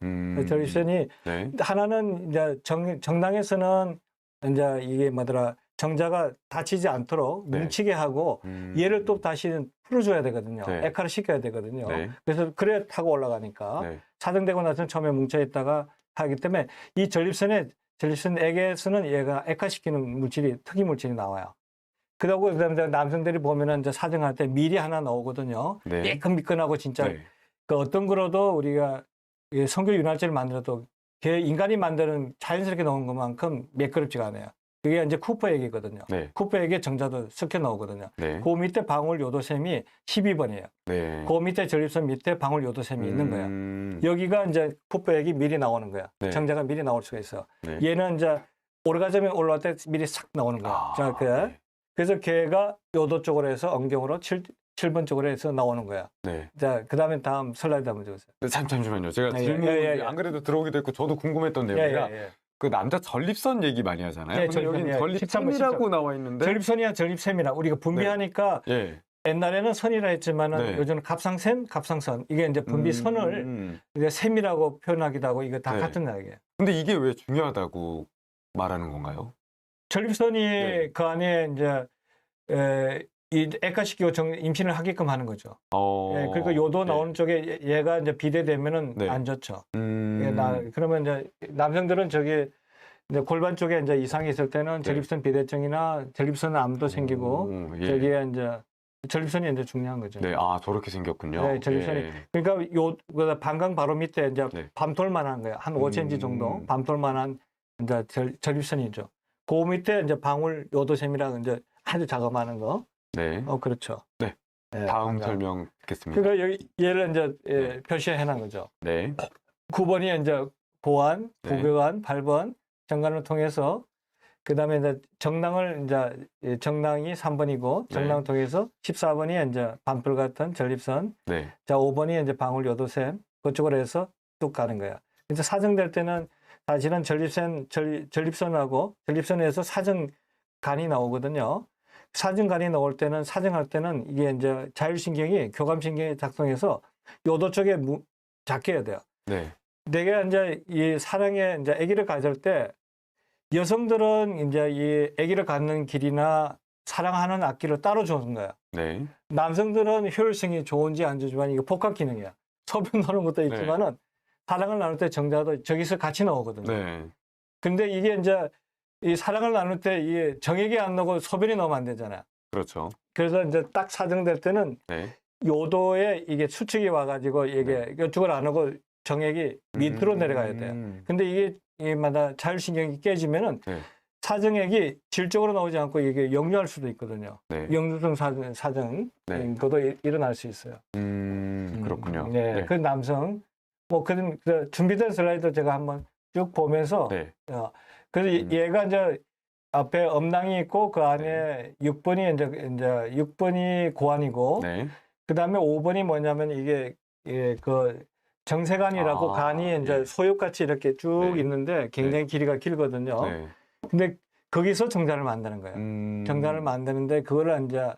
Speaker 2: 전립선이
Speaker 1: 네.
Speaker 2: 하나는 이제 정당에서는 이제 이게 뭐더라 정자가 다치지 않도록
Speaker 1: 네.
Speaker 2: 뭉치게 하고 얘를 또 다시 풀어줘야 되거든요.
Speaker 1: 네.
Speaker 2: 액화를 시켜야 되거든요.
Speaker 1: 네.
Speaker 2: 그래서 그래 타고 올라가니까
Speaker 1: 네.
Speaker 2: 사정되고 나서는 처음에 뭉쳐있다가 하기 때문에 이 전립선액에서는 얘가 액화시키는 물질이 특이 물질이 나와요. 그러고 그다음에 남성들이 보면은 이제 사정할 때 밀이 하나 나오거든요.
Speaker 1: 네.
Speaker 2: 매끈미끈하고 진짜
Speaker 1: 네.
Speaker 2: 그 어떤 거로도 우리가 성교 윤활제를 만들어도 인간이 만드는 자연스럽게 나온 것만큼 매끄럽지가 않아요. 그게 이제 쿠퍼액이거든요.
Speaker 1: 네.
Speaker 2: 쿠퍼액에 정자도 섞여 나오거든요.
Speaker 1: 네.
Speaker 2: 그 밑에 방울 요도샘이 12번이에요.
Speaker 1: 네.
Speaker 2: 그 밑에 전립선 밑에 방울 요도샘이 있는 거예요. 여기가 이제 쿠퍼액이 미리 나오는 거야.
Speaker 1: 네.
Speaker 2: 정자가 미리 나올 수가 있어.
Speaker 1: 네.
Speaker 2: 얘는 이제 오르가즘에 올라올 때 미리 싹 나오는 거야. 자,
Speaker 1: 네.
Speaker 2: 그래서 걔가 요도 쪽으로 해서 엉경으로 7번 쪽으로 해서 나오는 거야.
Speaker 1: 네.
Speaker 2: 자, 그다음에 다음 슬라이드 한번 주세요.
Speaker 1: 잠시만요. 제가
Speaker 2: 예,
Speaker 1: 질문이
Speaker 2: 예, 예.
Speaker 1: 안 그래도 들어오기도 했고 저도 궁금했던
Speaker 2: 예,
Speaker 1: 내용이라
Speaker 2: 예, 예.
Speaker 1: 그 남자 전립선 얘기 많이 하잖아요.
Speaker 2: 예,
Speaker 1: 근데
Speaker 2: 전립선,
Speaker 1: 여기는
Speaker 2: 예.
Speaker 1: 전립선이라고 나와 있는데
Speaker 2: 전립선이야 전립샘이라 우리가 분비하니까
Speaker 1: 예.
Speaker 2: 옛날에는 선이라 했지만은
Speaker 1: 네.
Speaker 2: 요즘은 갑상샘, 갑상선 이게 이제 분비선을 이제 샘이라고 표현하기도 하고 이거 다
Speaker 1: 네.
Speaker 2: 같은 이야기예요.
Speaker 1: 근데 이게 왜 중요하다고 말하는 건가요?
Speaker 2: 전립선이
Speaker 1: 네.
Speaker 2: 그 안에 이제 이 액화시키고 임신을 하게끔 하는 거죠. 예, 그리고 요도 나오는 쪽에 얘가 이제 비대되면은
Speaker 1: 네.
Speaker 2: 안 좋죠. 예, 그러면 이제 남성들은 저기 이제 골반 쪽에 이제 이상이 있을 때는 전립선 비대증이나 전립선 암도 생기고
Speaker 1: 예.
Speaker 2: 저기에 이제 전립선이 이제 중요한 거죠.
Speaker 1: 네, 아 저렇게 생겼군요.
Speaker 2: 네, 전립선이. 그러니까 그 방광 바로 밑에 이제
Speaker 1: 네.
Speaker 2: 밤톨만한 거예요. 한 5cm 정도 밤톨만한 이제 전립선이죠. 그 밑에 이제 방울 요도샘이라고 이제 아주 자그마한 거.
Speaker 1: 네.
Speaker 2: 그렇죠.
Speaker 1: 네.
Speaker 2: 네,
Speaker 1: 다음
Speaker 2: 방광.
Speaker 1: 설명 듣겠습니다.
Speaker 2: 그러니까 여기 얘를 이제
Speaker 1: 네.
Speaker 2: 표시해 놓은 거죠.
Speaker 1: 네.
Speaker 2: 9번이 이제 보안,
Speaker 1: 네.
Speaker 2: 부교관, 8번 정관을 통해서 그다음에 이제 정낭을 이제 정낭이 3번이고 정낭을 통해서 14번이 이제 밤불 같은 전립선.
Speaker 1: 네.
Speaker 2: 자, 5번이 이제 방울 요도샘 그쪽으로 해서 뚝 가는 거야. 이제 사정될 때는 사실은 전립선하고 전립선에서 사정간이 나오거든요. 사정간이 나올 때는 사정할 때는 이게 이제 자율신경이 교감신경이 작동해서 요도 쪽에 작게 해야 돼요.
Speaker 1: 네.
Speaker 2: 내가 이제 이 사랑에 이제 아기를 가질 때 여성들은 이제 이 아기를 갖는 길이나 사랑하는 악기를 따로 주는 거야.
Speaker 1: 네.
Speaker 2: 남성들은 효율성이 좋은지 안 좋지만 이게 복합 기능이야. 소변 나오는 것도 있지만은 사랑을 나눌 때 정자도 저기서 같이 나오거든요.
Speaker 1: 네.
Speaker 2: 근데 이게 이제 이 사랑을 나눌 때 이 정액이 안 나오고 소변이 나오면 안 되잖아요.
Speaker 1: 그렇죠.
Speaker 2: 그래서 이제 딱 사정될 때는
Speaker 1: 네.
Speaker 2: 요도에 이게 수축이 와가지고 이게 이쪽을 안 하고 정액이 밑으로 내려가야 돼요. 근데 이게 이마다 자율신경이 깨지면은 사정액이 질적으로 나오지 않고 이게 역류할 수도 있거든요.
Speaker 1: 네.
Speaker 2: 역류성 사정 그것도 일어날 수 있어요.
Speaker 1: 그렇군요.
Speaker 2: 네.
Speaker 1: 네.
Speaker 2: 그 남성 뭐 그런 준비된 슬라이드 제가 한번 쭉 보면서 그래서 얘가 이제 앞에 음낭이 있고 그 안에 6번이 이제 6번이 고환이고
Speaker 1: 네.
Speaker 2: 그다음에 5번이 뭐냐면 이게 그 정세관이라고 간이 이제 소육같이 이렇게 쭉 있는데 굉장히 길이가 길거든요.
Speaker 1: 네.
Speaker 2: 근데 거기서 정자를 만드는 거예요. 정자를 만드는데 그거를 이제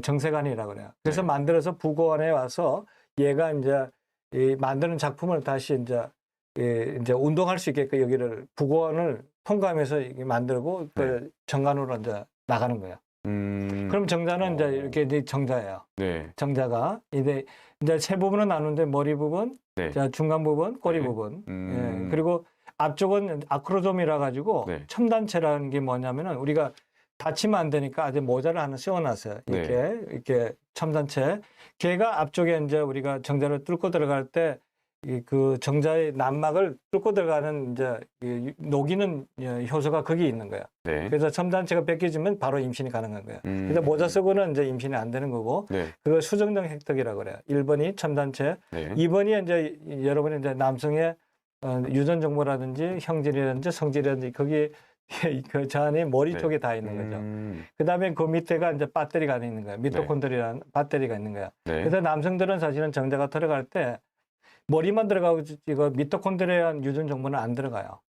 Speaker 2: 정세관이라고 그래요. 그래서 만들어서 부고원에 와서 얘가 이제 이 만드는 작품을 다시 이제 운동할 수 있게끔 여기를 부고원을 통과하면서 이게 만들고 그 정관으로 이제 나가는 거예요. 그럼 정자는 이제 이렇게 이제 정자예요.
Speaker 1: 네.
Speaker 2: 정자가 이제 세 부분으로 나누는데 머리 부분, 자, 중간 부분, 꼬리 부분. 예. 그리고 앞쪽은 아크로좀이라 가지고 첨단체라는 게 뭐냐면은 우리가 다치면 안 되니까 아주 모자를 하나 씌워놨어요. 이렇게 첨단체. 걔가 앞쪽에 이제 우리가 정자를 뚫고 들어갈 때 그 정자의 난막을 뚫고 들어가는 이제 녹이는 효소가 거기 있는 거야. 그래서 첨단체가 벗겨지면 바로 임신이 가능한 거야. 그래서 모자 쓰고는 이제 임신이 안 되는 거고, 그걸 수정령 획득이라고 그래요. 1번이 첨단체, 2번이 이제 여러분이 이제 남성의 유전 정보라든지 형질이라든지 성질이라든지 거기 저 안에 머리 쪽에 다 있는 거죠. 그 다음에 그 밑에가 이제 배터리가 있는 거야. 미토콘드리아라는 배터리가 있는 거야. 그래서 남성들은 사실은 정자가 들어갈 때 머리만 들어가고 이거 미토콘드리아 유전 정보는 안 들어가요.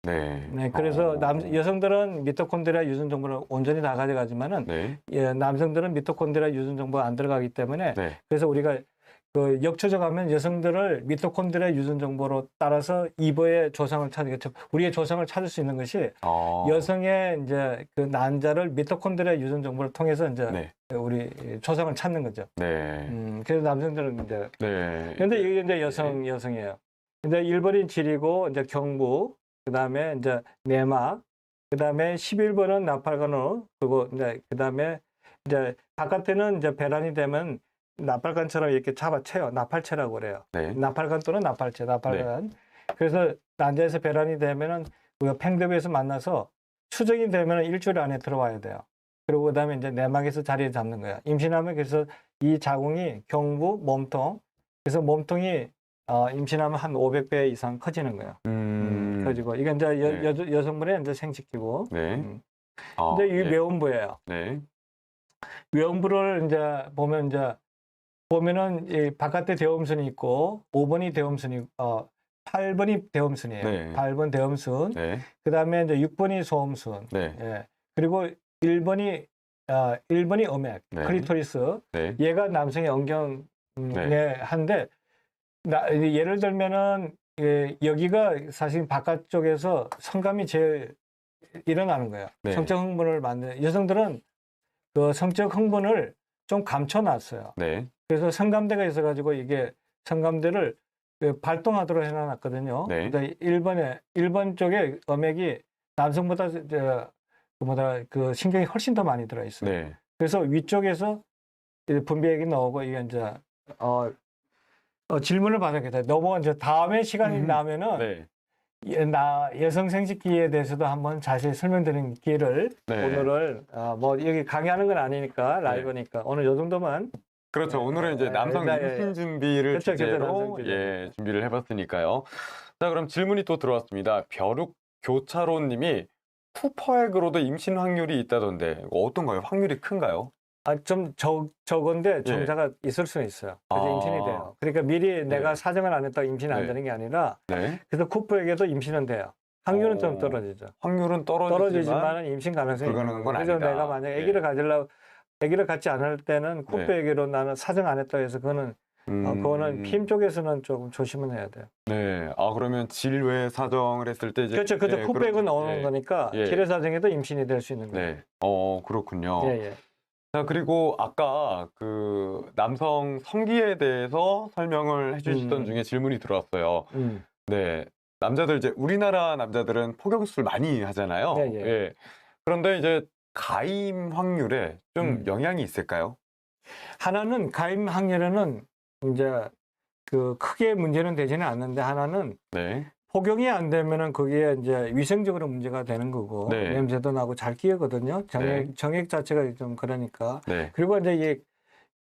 Speaker 2: 그래서 여성들은 미토콘드리아 유전 정보를 온전히 다 가져가지만은 남성들은 미토콘드리아 유전 정보가 안 들어가기 때문에 그래서 우리가 그 역초적하면 여성들을 미토콘드리아 유전 정보로 따라서 이보의 조상을 찾으겠죠. 우리의 조상을 찾을 수 있는 것이 여성의 이제 그 난자를 미토콘드리아 유전 정보를 통해서 이제 우리 조상을 찾는 거죠. 그래서 남성들은 이제 근데 이게 이제 여성이에요. 이제 1번이 질이고 이제 경부, 그다음에 이제 내막, 그다음에 11번은 나팔관으로 그리고 이제 그다음에 이제 바깥에는 이제 배란이 되면 나팔관처럼 이렇게 잡아채요. 나팔체라고 그래요. 나팔관 또는 나팔체, 나팔관. 그래서 난자에서 배란이 되면은 우리가 팽대부에서 만나서 수정이 되면은 일주일 안에 들어와야 돼요. 그리고 그다음에 이제 내막에서 자리를 잡는 거야. 임신하면 그래서 이 자궁이 경부, 몸통. 그래서 몸통이 임신하면 한 500배 이상 커지는 거예요. 커지고 이건 이제 여성분의 이제 생식기고. 근데 이 외음부예요. 외음부를 이제 보면 이제 보면은 이 바깥에 대음순이 있고 5번이 대음순이 8번이 대음순이에요.
Speaker 1: 네.
Speaker 2: 8번 대음순.
Speaker 1: 네.
Speaker 2: 그다음에 이제 6번이 소음순.
Speaker 1: 네.
Speaker 2: 예. 그리고 1번이 음액,
Speaker 1: 네.
Speaker 2: 클리토리스.
Speaker 1: 네.
Speaker 2: 얘가 남성의 엉경에
Speaker 1: 네.
Speaker 2: 한데 예를 들면은 여기가 사실 바깥쪽에서 성감이 제일 일어나는 거예요.
Speaker 1: 네.
Speaker 2: 성적 흥분을 만드는 여성들은 그 성적 흥분을 좀 감춰놨어요.
Speaker 1: 네.
Speaker 2: 그래서 성감대가 있어가지고 이게 성감대를 발동하도록 해놨거든요.
Speaker 1: 네.
Speaker 2: 1번 쪽에 음액이 남성보다 그 신경이 훨씬 더 많이 들어 있어요.
Speaker 1: 네.
Speaker 2: 그래서 위쪽에서 분비액이 나오고 이게 이제 질문을 받았겠다. 너무 이제 다음에 시간이 나면은
Speaker 1: 네.
Speaker 2: 여성 생殖기에 대해서도 한번 자세히 설명드리는 기회를
Speaker 1: 네.
Speaker 2: 오늘은 뭐 여기 강의하는 건 아니니까 라이브니까 오늘 요 정도만.
Speaker 1: 그렇죠. 오늘은 이제 남성
Speaker 2: 네,
Speaker 1: 임신 준비를
Speaker 2: 그렇죠,
Speaker 1: 주제로
Speaker 2: 남성 주제.
Speaker 1: 준비를 해봤으니까요. 자, 그럼 질문이 또 들어왔습니다. 벼룩 교차로님이 쿠퍼액으로도 임신 확률이 있다던데 이거 어떤가요? 확률이 큰가요?
Speaker 2: 좀 적은데 정자가 있을 수는 있어요. 그래서 임신이 돼요. 그러니까 미리 내가 사정을 안 했다고 임신이 안 되는 게 아니라
Speaker 1: 네.
Speaker 2: 그래서 쿠퍼에게도 임신은 돼요. 확률은 좀 떨어지죠.
Speaker 1: 확률은
Speaker 2: 떨어지지만 임신 가능성이
Speaker 1: 불가능한 건
Speaker 2: 그래서
Speaker 1: 아니다.
Speaker 2: 내가 만약에 아기를 갖지 않을 때는 쿠퍼에게로 나는 사정 안 했다고 해서 그거는 그거는 피임 쪽에서는 조금 조심은 해야 돼요.
Speaker 1: 네. 그러면 질외 사정을 했을 때 이제
Speaker 2: 그렇죠. 쿠퍼액은 나오는 거니까 질외 사정에도 임신이 될 수 있는 거예요.
Speaker 1: 네. 그렇군요.
Speaker 2: 예.
Speaker 1: 자, 그리고 아까 그 남성 성기에 대해서 설명을 해주시던 중에 질문이 들어왔어요. 네. 남자들 이제 우리나라 남자들은 폭염수술 많이 하잖아요.
Speaker 2: 예.
Speaker 1: 그런데 이제 가임 확률에 좀 영향이 있을까요?
Speaker 2: 하나는 가임 확률에는 이제 그 크게 문제는 되지는 않는데 하나는
Speaker 1: 네.
Speaker 2: 복용이 안 되면은 그게 이제 위생적으로 문제가 되는 거고
Speaker 1: 네.
Speaker 2: 냄새도 나고 잘 끼거든요. 정액 자체가 좀 그러니까.
Speaker 1: 네.
Speaker 2: 그리고 이제 이게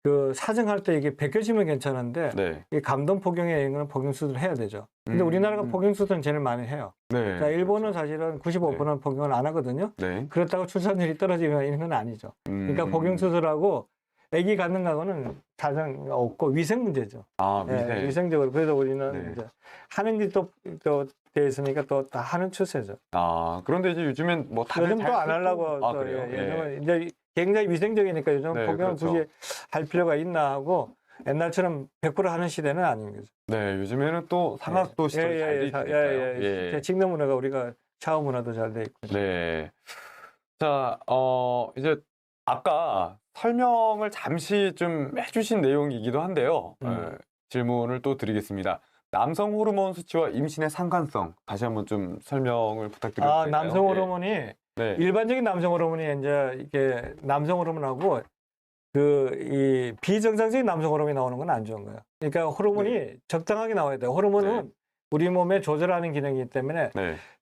Speaker 2: 그 사정할 때 이게 벗겨지면 괜찮은데
Speaker 1: 네.
Speaker 2: 이 감동 복용에 있는 복용 수술을 해야 되죠. 근데 우리나라가 복용 수술은 제일 많이 해요.
Speaker 1: 네.
Speaker 2: 자, 일본은 사실은 95%는 복용을 안 하거든요.
Speaker 1: 네.
Speaker 2: 그렇다고 출산율이 떨어지거나 이런 건 아니죠. 그러니까 복용 수술하고 아기 갖는 거하고는 사정 없고 위생 문제죠.
Speaker 1: 위생.
Speaker 2: 위생적으로. 그래서 우리는
Speaker 1: 네.
Speaker 2: 이제 하는 게 또 돼 있으니까 또 다 하는 추세죠.
Speaker 1: 그런데 이제 요즘엔 뭐 다들
Speaker 2: 요즘 또 안 하려고.
Speaker 1: 그래요?
Speaker 2: 요즘은 이제 굉장히 위생적이니까 요즘 복용을
Speaker 1: 그렇죠.
Speaker 2: 굳이 할 필요가 있나 하고 옛날처럼 100% 하는 시대는 아닌 거죠.
Speaker 1: 네, 요즘에는 또 상하수도 시설이 잘 돼 있으니까요.
Speaker 2: 직능 문화가 우리가 샤워 문화도 잘 돼 있고.
Speaker 1: 네. 자, 이제 아까 설명을 잠시 좀 해주신 내용이기도 한데요. 질문을 또 드리겠습니다. 남성 호르몬 수치와 임신의 상관성 다시 한번 좀 설명을 부탁드려도 될까요?
Speaker 2: 남성 호르몬이 일반적인 남성 호르몬이 이제 이게 남성 호르몬하고 이 비정상적인 남성 호르몬이 나오는 건 안 좋은 거예요. 그러니까 호르몬이 적당하게 나와야 돼요. 호르몬은 우리 몸에 조절하는 기능이기 때문에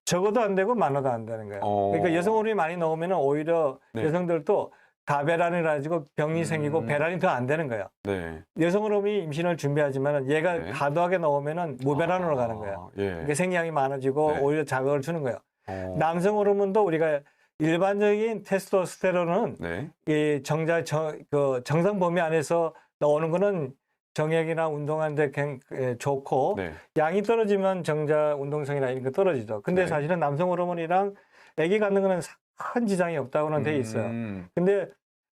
Speaker 2: 적어도 안 되고 많아도 안 되는 거예요. 그러니까 여성 호르몬이 많이 나오면 오히려 여성들도 다배란을 가지고 병이 생기고 배란이 더 안 되는 거예요. 여성 호르몬이 임신을 준비하지만 얘가 과도하게 나오면은 무배란으로 가는 거예요. 그러니까 생리량이 많아지고 오히려 자극을 주는 거예요. 남성 호르몬도 우리가 일반적인 테스토스테론은 이 정상 범위 안에서 나오는 거는 정액이나 운동하는데 좋고 양이 떨어지면 정자 운동성이나 이런 거 떨어지죠. 근데 사실은 남성 호르몬이랑 아기 갖는 거는 큰 지장이 없다고는 돼 있어요. 근데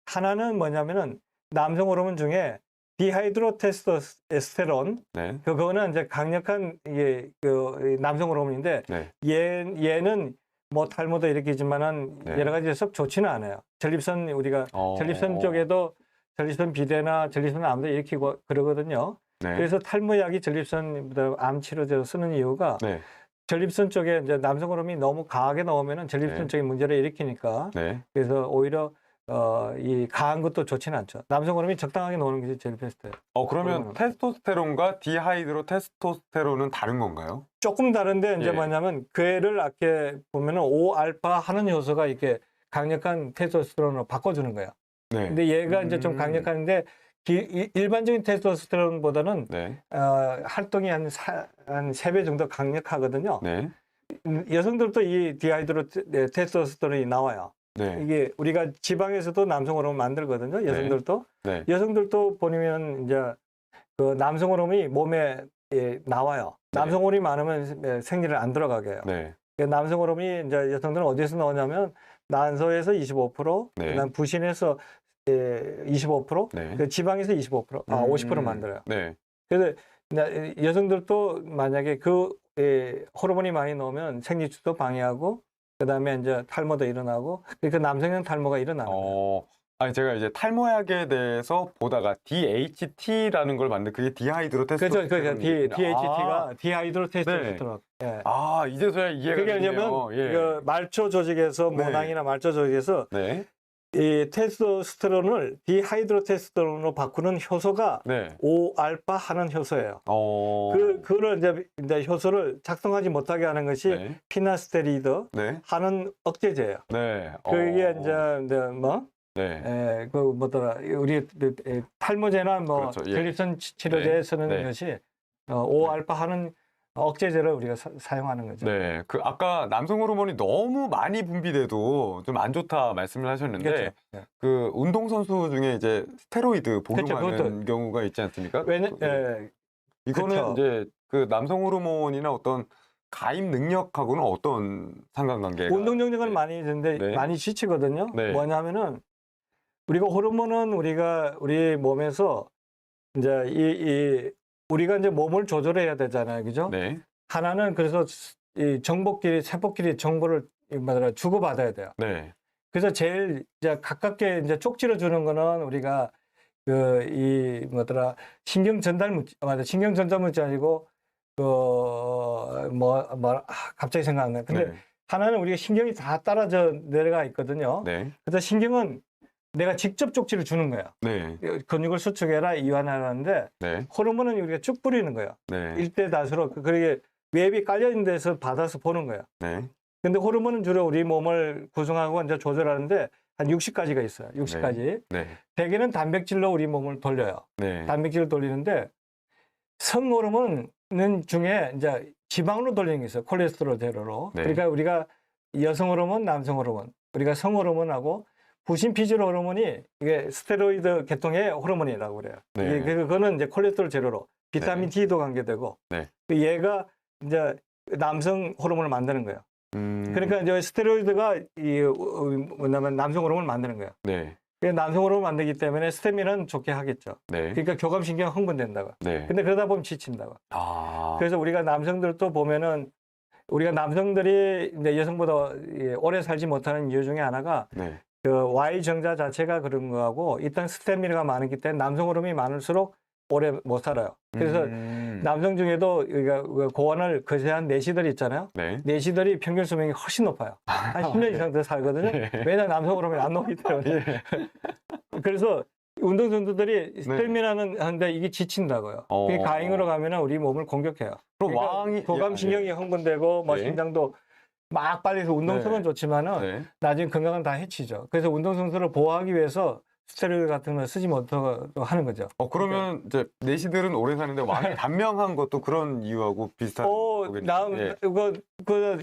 Speaker 2: 하나는 뭐냐면은 남성 호르몬 중에 디하이드로 테스토스테론 그거는 이제 강력한 이게 그 남성 호르몬인데 얘는 뭐 탈모도 일으키지만은 여러 가지 썩 좋지는 않아요. 전립선 우리가 전립선 쪽에도 전립선 비대나 전립선 암도 일으키고 그러거든요. 그래서 탈모약이 전립선 암 치료제로 쓰는 이유가 전립선 쪽에 이제 남성 호르몬이 너무 강하게 나오면은 전립선 쪽에 문제를 일으키니까 그래서 오히려 이 강한 것도 좋지는 않죠. 남성 호르몬이 적당하게 나오는 게 제일 베스트예요.
Speaker 1: 그러면 테스토스테론과 디하이드로 테스토스테론은 다른 건가요?
Speaker 2: 조금 다른데 이제 뭐냐면 그애를 아까 보면은 5알파 하는 요소가 이렇게 강력한 테스토스테론으로 바꿔주는 거예요. 근데 얘가 이제 좀 강력한데 일반적인 테스토스테론보다는 활동이 한 3배 정도 강력하거든요. 여성들도 이 디하이드로 테스토스테론이 나와요. 이게 우리가 지방에서도 남성 호르몬 만들거든요. 여성들도. 여성들도 보면 이제 그 남성 호르몬이 몸에 나와요.
Speaker 1: 네.
Speaker 2: 남성 호르몬이 많으면 생리를 안 들어가게 해요.
Speaker 1: 네.
Speaker 2: 그 남성 호르몬이 이제 여성들은 어디서 나오냐면 난소에서 25%,
Speaker 1: 네.
Speaker 2: 그다음 부신에서 25%,
Speaker 1: 네.
Speaker 2: 그 지방에서 25%, 50% 만들어요.
Speaker 1: 네.
Speaker 2: 그래서 이제 여성들도 만약에 그 호르몬이 많이 나오면 생리주도 방해하고 그다음에 이제 탈모도 일어나고 그러니까 남성형 탈모가 일어나는 거예요.
Speaker 1: 아니 제가 이제 탈모약에 대해서 보다가 DHT라는 걸 봤는데 그게 디하이드로
Speaker 2: 그렇죠.
Speaker 1: 테스토스테론.
Speaker 2: DHT가 디하이드로 테스토스테론. 예.
Speaker 1: 이제서야 이해가
Speaker 2: 그게
Speaker 1: 되네요.
Speaker 2: 왜냐면
Speaker 1: 예.
Speaker 2: 그 말초 조직에서
Speaker 1: 네.
Speaker 2: 모낭이나 말초 조직에서
Speaker 1: 네.
Speaker 2: 이 테스토스테론을 디하이드로 테스토스테론으로 바꾸는 효소가
Speaker 1: 네.
Speaker 2: 5알파 하는 효소예요. 그거를 이제 효소를 작동하지 못하게 하는 것이
Speaker 1: 네.
Speaker 2: 피나스테리드
Speaker 1: 네.
Speaker 2: 하는 억제제예요.
Speaker 1: 네.
Speaker 2: 그게 이제 뭐
Speaker 1: 네.
Speaker 2: 그 뭐더라 우리 탈모제나 뭐
Speaker 1: 그렇죠. 예.
Speaker 2: 전립선 치료제에
Speaker 1: 네.
Speaker 2: 쓰는
Speaker 1: 네.
Speaker 2: 것이 5알파 하는 억제제를 우리가 사용하는 거죠.
Speaker 1: 네. 그 아까 남성 호르몬이 너무 많이 분비돼도 좀 안 좋다 말씀을 하셨는데
Speaker 2: 그렇죠. 네.
Speaker 1: 그 운동선수 중에 이제 스테로이드 복용하는
Speaker 2: 그렇죠.
Speaker 1: 경우가 있지 않습니까? 이거는
Speaker 2: 그렇죠.
Speaker 1: 이제 그 남성 호르몬이나 어떤 가입 능력하고는 어떤 상관관계가?
Speaker 2: 운동 능력은 많이 있는데
Speaker 1: 네.
Speaker 2: 많이 지치거든요.
Speaker 1: 네.
Speaker 2: 뭐냐면은 우리가 호르몬은 우리 몸에서 이제 우리가 이제 몸을 조절해야 되잖아요, 그죠?
Speaker 1: 네.
Speaker 2: 하나는 그래서 이 정보끼리 세포끼리 정보를 주고받아야 돼요.
Speaker 1: 네.
Speaker 2: 그래서 제일 이제 가깝게 이제 쪽지를 주는 거는 우리가 신경 전달 물질, 신경 전달 물질 아니고 갑자기 생각 안 나요. 근데
Speaker 1: 네.
Speaker 2: 하나는 우리가 신경이 다 따라져 내려가 있거든요.
Speaker 1: 네.
Speaker 2: 그래서 신경은 내가 직접 쪽지를 주는 거예요.
Speaker 1: 네.
Speaker 2: 근육을 수축해라, 이완하라는데
Speaker 1: 네.
Speaker 2: 호르몬은 우리가 쭉 뿌리는 거예요.
Speaker 1: 네.
Speaker 2: 일대다수로 그러게 웹이 깔려 있는 데서 받아서 보는 거예요.
Speaker 1: 네.
Speaker 2: 근데 호르몬은 주로 우리 몸을 구성하고 이제 조절하는데 한 60가지가 있어요. 60가지.
Speaker 1: 네.
Speaker 2: 대개는 단백질로 우리 몸을 돌려요.
Speaker 1: 네.
Speaker 2: 단백질을 돌리는데 성호르몬은 중에 이제 지방으로 돌리는 게 있어요. 콜레스테롤 제로로.
Speaker 1: 네.
Speaker 2: 그러니까 우리가 여성 호르몬, 남성 호르몬, 우리가 성 호르몬하고 부신 피질 호르몬이 이게 스테로이드 계통의 호르몬이라고 그래요.
Speaker 1: 네.
Speaker 2: 그거는 이제 콜레스테롤 제로로 비타민 D도 관계되고
Speaker 1: 네.
Speaker 2: 얘가 이제 남성 호르몬을 만드는 거예요. 그러니까 이제 스테로이드가 뭐냐면 남성 호르몬을 만드는 거예요.
Speaker 1: 네.
Speaker 2: 남성 호르몬을 만들기 때문에 스태미나는 좋게 하겠죠.
Speaker 1: 네.
Speaker 2: 그러니까 교감신경 흥분된다고.
Speaker 1: 네.
Speaker 2: 근데 그러다 보면 지친다고.
Speaker 1: 아.
Speaker 2: 그래서 우리가 남성들도 보면은 우리가 남성들이 이제 여성보다 오래 살지 못하는 이유 중에 하나가
Speaker 1: 네.
Speaker 2: 그 Y 정자 자체가 그런 거하고 일단 스태미나가 많기 때문에 남성 호르몬이 많을수록 오래 못 살아요. 그래서 남성 중에도 고환을 거세한 내시들 있잖아요.
Speaker 1: 네.
Speaker 2: 내시들이 평균 수명이 훨씬 높아요. 한 10년 이상 더 살거든요.
Speaker 1: 네.
Speaker 2: 왜냐하면 남성 호르몬이 안 나오기 때문에. 그래서 운동선수들이 스태미나는 하는데 이게 지친다고요. 그게 가행으로 가면은 우리 몸을 공격해요.
Speaker 1: 그럼
Speaker 2: 그러니까
Speaker 1: 왕이
Speaker 2: 교감신경이 흥분되고 뭐
Speaker 1: 네.
Speaker 2: 심장도 막 빨리서 운동성은
Speaker 1: 네.
Speaker 2: 좋지만은
Speaker 1: 네.
Speaker 2: 나중에 건강은 다 해치죠. 그래서 운동선수를 보호하기 위해서 스테로이드 같은 걸 쓰지 못하고 하는 거죠.
Speaker 1: 그러면 이제 내시들은 오래 사는데 왕이 단명한 것도 그런 이유하고 비슷한 거겠죠?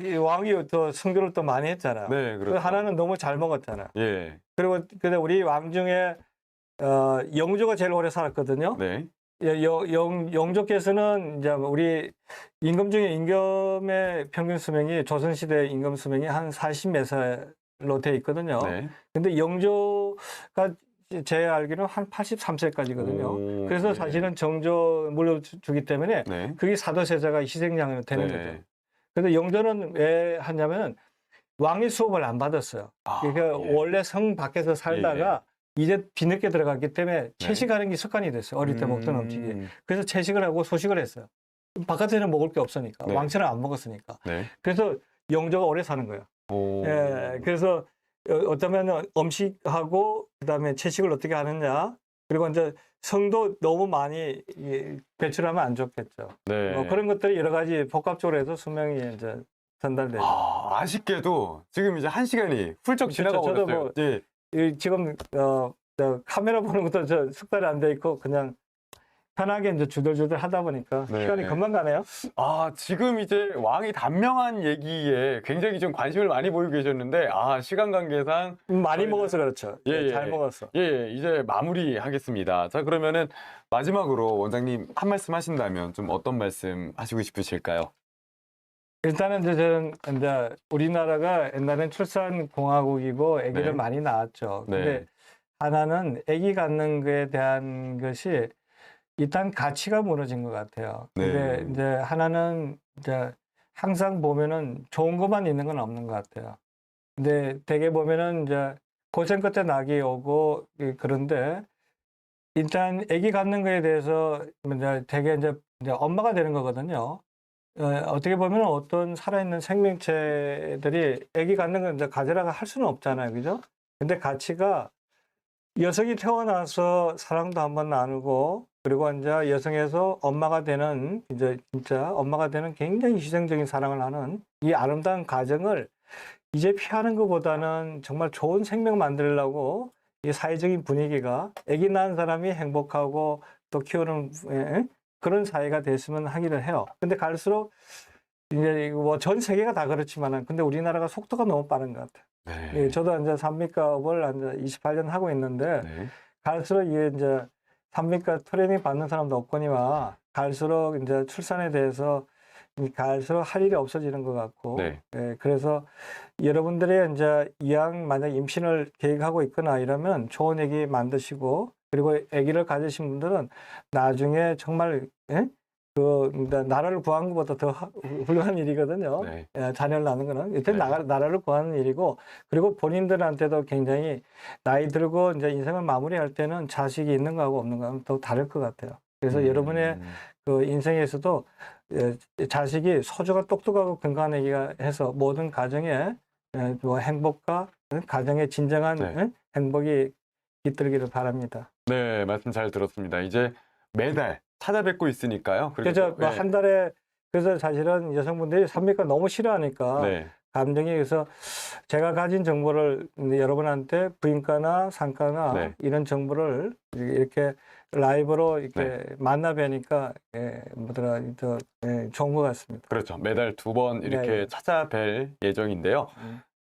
Speaker 1: 예.
Speaker 2: 왕이 또 성교를 또 많이 했잖아요.
Speaker 1: 네,
Speaker 2: 그
Speaker 1: 그렇죠.
Speaker 2: 하나는 너무 잘 먹었잖아요.
Speaker 1: 예.
Speaker 2: 그리고 근데 우리 왕 중에 영조가 제일 오래 살았거든요.
Speaker 1: 네.
Speaker 2: 영조께서는 이제 우리 임금 중에 임금의 평균 수명이 조선시대 임금 수명이 한 40몇 살로 돼 있거든요.
Speaker 1: 네.
Speaker 2: 근데 영조가 제 알기로는 한 83세까지거든요. 그래서
Speaker 1: 네.
Speaker 2: 사실은 정조 물려주기 때문에
Speaker 1: 네.
Speaker 2: 그게 사도세자가 희생양으로 되는
Speaker 1: 네.
Speaker 2: 거죠. 그런데 영조는 왜 하냐면 왕의 수업을 안 받았어요. 그러니까
Speaker 1: 예.
Speaker 2: 원래 성 밖에서 살다가 이제 뒤늦게 들어갔기 때문에 채식하는 게 습관이 됐어요. 어릴 때 먹던 음식이. 그래서 채식을 하고 소식을 했어요. 바깥에는 먹을 게 없으니까.
Speaker 1: 네.
Speaker 2: 왕처럼 안 먹었으니까.
Speaker 1: 네.
Speaker 2: 그래서 영조가 오래 사는 거예요. 예, 그래서 어쩌면 음식하고 그다음에 채식을 어떻게 하느냐. 그리고 이제 성도 너무 많이 배출하면 안 좋겠죠.
Speaker 1: 네.
Speaker 2: 뭐 그런 것들이 여러 가지 복합적으로 해서 수명이 이제 전달되죠.
Speaker 1: 아쉽게도 지금 이제 1시간이 훌쩍 지나가고
Speaker 2: 저도
Speaker 1: 있어요.
Speaker 2: 뭐
Speaker 1: 예.
Speaker 2: 지금 카메라 보는 것도 저 숙달이 안 돼 있고 그냥 편하게 이제 주들주들 하다 보니까
Speaker 1: 네.
Speaker 2: 시간이 금방 가네요.
Speaker 1: 아, 지금 이제 왕이 단명한 얘기에 굉장히 좀 관심을 많이 보이고 계셨는데, 아, 시간 관계상.
Speaker 2: 많이
Speaker 1: 저희는-
Speaker 2: 먹어서 그렇죠.
Speaker 1: 예,
Speaker 2: 잘
Speaker 1: 예.
Speaker 2: 먹었어.
Speaker 1: 예, 이제 마무리하겠습니다. 자, 그러면은 마지막으로 원장님 한 말씀 하신다면 좀 어떤 말씀 하시고 싶으실까요?
Speaker 2: 일단은 이제 저는 이제 우리나라가 옛날엔 출산 공화국이고 아기를
Speaker 1: 네.
Speaker 2: 많이 낳았죠.
Speaker 1: 네.
Speaker 2: 근데 하나는 아기 갖는 거에 대한 것이 일단 가치가 무너진 것 같아요. 근데
Speaker 1: 네.
Speaker 2: 이제 하나는 이제 항상 보면은 좋은 것만 있는 건 없는 것 같아요. 근데 대개 보면은 이제 고생 끝에 낙이 오고 그런데 일단 아기 갖는 거에 대해서 이제 대개 이제 엄마가 되는 거거든요. 어떻게 보면 어떤 살아있는 생명체들이 아기 갖는 건 이제 가지라고 할 수는 없잖아요. 그죠? 근데 가치가 여성이 태어나서 사랑도 한번 나누고 그리고 이제 여성에서 엄마가 되는 이제 진짜 엄마가 되는 굉장히 희생적인 사랑을 하는 이 아름다운 가정을 이제 피하는 것보다는 정말 좋은 생명 만들려고 이 사회적인 분위기가 아기 낳은 사람이 행복하고 또 키우는 그런 사회가 됐으면 하기를 해요. 근데 갈수록 이제 뭐 전 세계가 다 그렇지만은 근데 우리나라가 속도가 너무 빠른 것 같아요.
Speaker 1: 네.
Speaker 2: 예, 저도 이제 산부인과를 이제 28년 하고 있는데
Speaker 1: 네.
Speaker 2: 갈수록 이게 이제 산부인과 트레이닝 받는 사람도 없거니와 갈수록 이제 출산에 대해서 갈수록 할 일이 없어지는 것 같고,
Speaker 1: 네.
Speaker 2: 예, 그래서 여러분들이 이제 이왕 만약 임신을 계획하고 있거나 이러면 좋은 아기 만드시고 그리고 아기를 가지신 분들은 나중에 정말 나라를 구하는 것보다 더 훌륭한 일이거든요.
Speaker 1: 네.
Speaker 2: 예, 자녀를 낳는 거는 일단
Speaker 1: 네.
Speaker 2: 나라를 구하는 일이고 그리고 본인들한테도 굉장히 나이 들고 이제 인생을 마무리할 때는 자식이 있는 거하고 없는 거하고 또 다를 것 같아요. 그래서 여러분의 그 인생에서도 자식이 소중한 똑똑하고 건강한 아기가 해서 모든 가정에 뭐 행복과 가정의 진정한
Speaker 1: 네.
Speaker 2: 행복이 깃들기를 바랍니다.
Speaker 1: 네, 말씀 잘 들었습니다. 이제 매달 찾아뵙고 있으니까요. 그리고
Speaker 2: 그래서
Speaker 1: 또,
Speaker 2: 뭐
Speaker 1: 네.
Speaker 2: 한 달에 그래서 사실은 여성분들이 산부인과 너무 싫어하니까
Speaker 1: 네.
Speaker 2: 감정이 그래서 제가 가진 정보를 여러분한테 부인과나 산과나
Speaker 1: 네.
Speaker 2: 이런 정보를 이렇게 라이브로 이렇게 만나 뵈니까 뭐더라 더 좋은 것 같습니다.
Speaker 1: 그렇죠. 매달 2번 이렇게
Speaker 2: 네.
Speaker 1: 찾아뵐 예정인데요.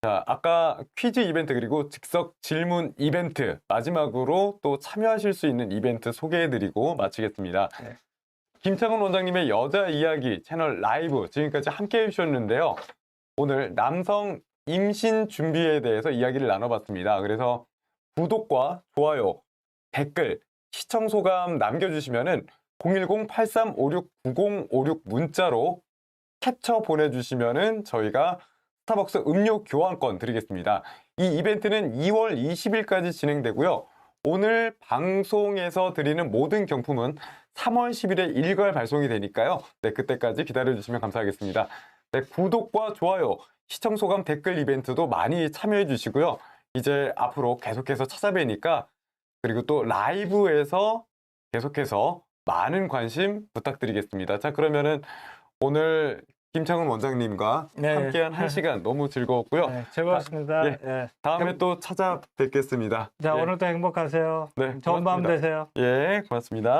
Speaker 1: 자, 아까 퀴즈 이벤트 그리고 즉석 질문 이벤트 마지막으로 또 참여하실 수 있는 이벤트 소개해드리고 마치겠습니다.
Speaker 2: 네.
Speaker 1: 김창훈 원장님의 여자 이야기 채널 라이브 지금까지 함께 해주셨는데요. 오늘 남성 임신 준비에 대해서 이야기를 나눠봤습니다. 그래서 구독과 좋아요, 댓글, 시청 소감 남겨주시면은 010-8356-9056 문자로 캡처 보내주시면은 저희가 스타벅스 음료 교환권 드리겠습니다. 이 이벤트는 2월 20일까지 진행되고요. 오늘 방송에서 드리는 모든 경품은 3월 10일에 일괄 발송이 되니까요. 네, 그때까지 기다려주시면 감사하겠습니다. 네, 구독과 좋아요, 시청 소감 댓글 이벤트도 많이 참여해 주시고요. 이제 앞으로 계속해서 찾아뵈니까 그리고 또 라이브에서 계속해서 많은 관심 부탁드리겠습니다. 자, 그러면은 오늘 김창훈 원장님과
Speaker 2: 네.
Speaker 1: 함께한 1시간 너무 즐거웠고요.
Speaker 2: 네, 즐거웠습니다.
Speaker 1: 예.
Speaker 2: 예.
Speaker 1: 다음에 또 찾아뵙겠습니다.
Speaker 2: 자,
Speaker 1: 예.
Speaker 2: 오늘도 행복하세요.
Speaker 1: 네,
Speaker 2: 좋은 밤
Speaker 1: 고맙습니다.
Speaker 2: 되세요.
Speaker 1: 예, 고맙습니다.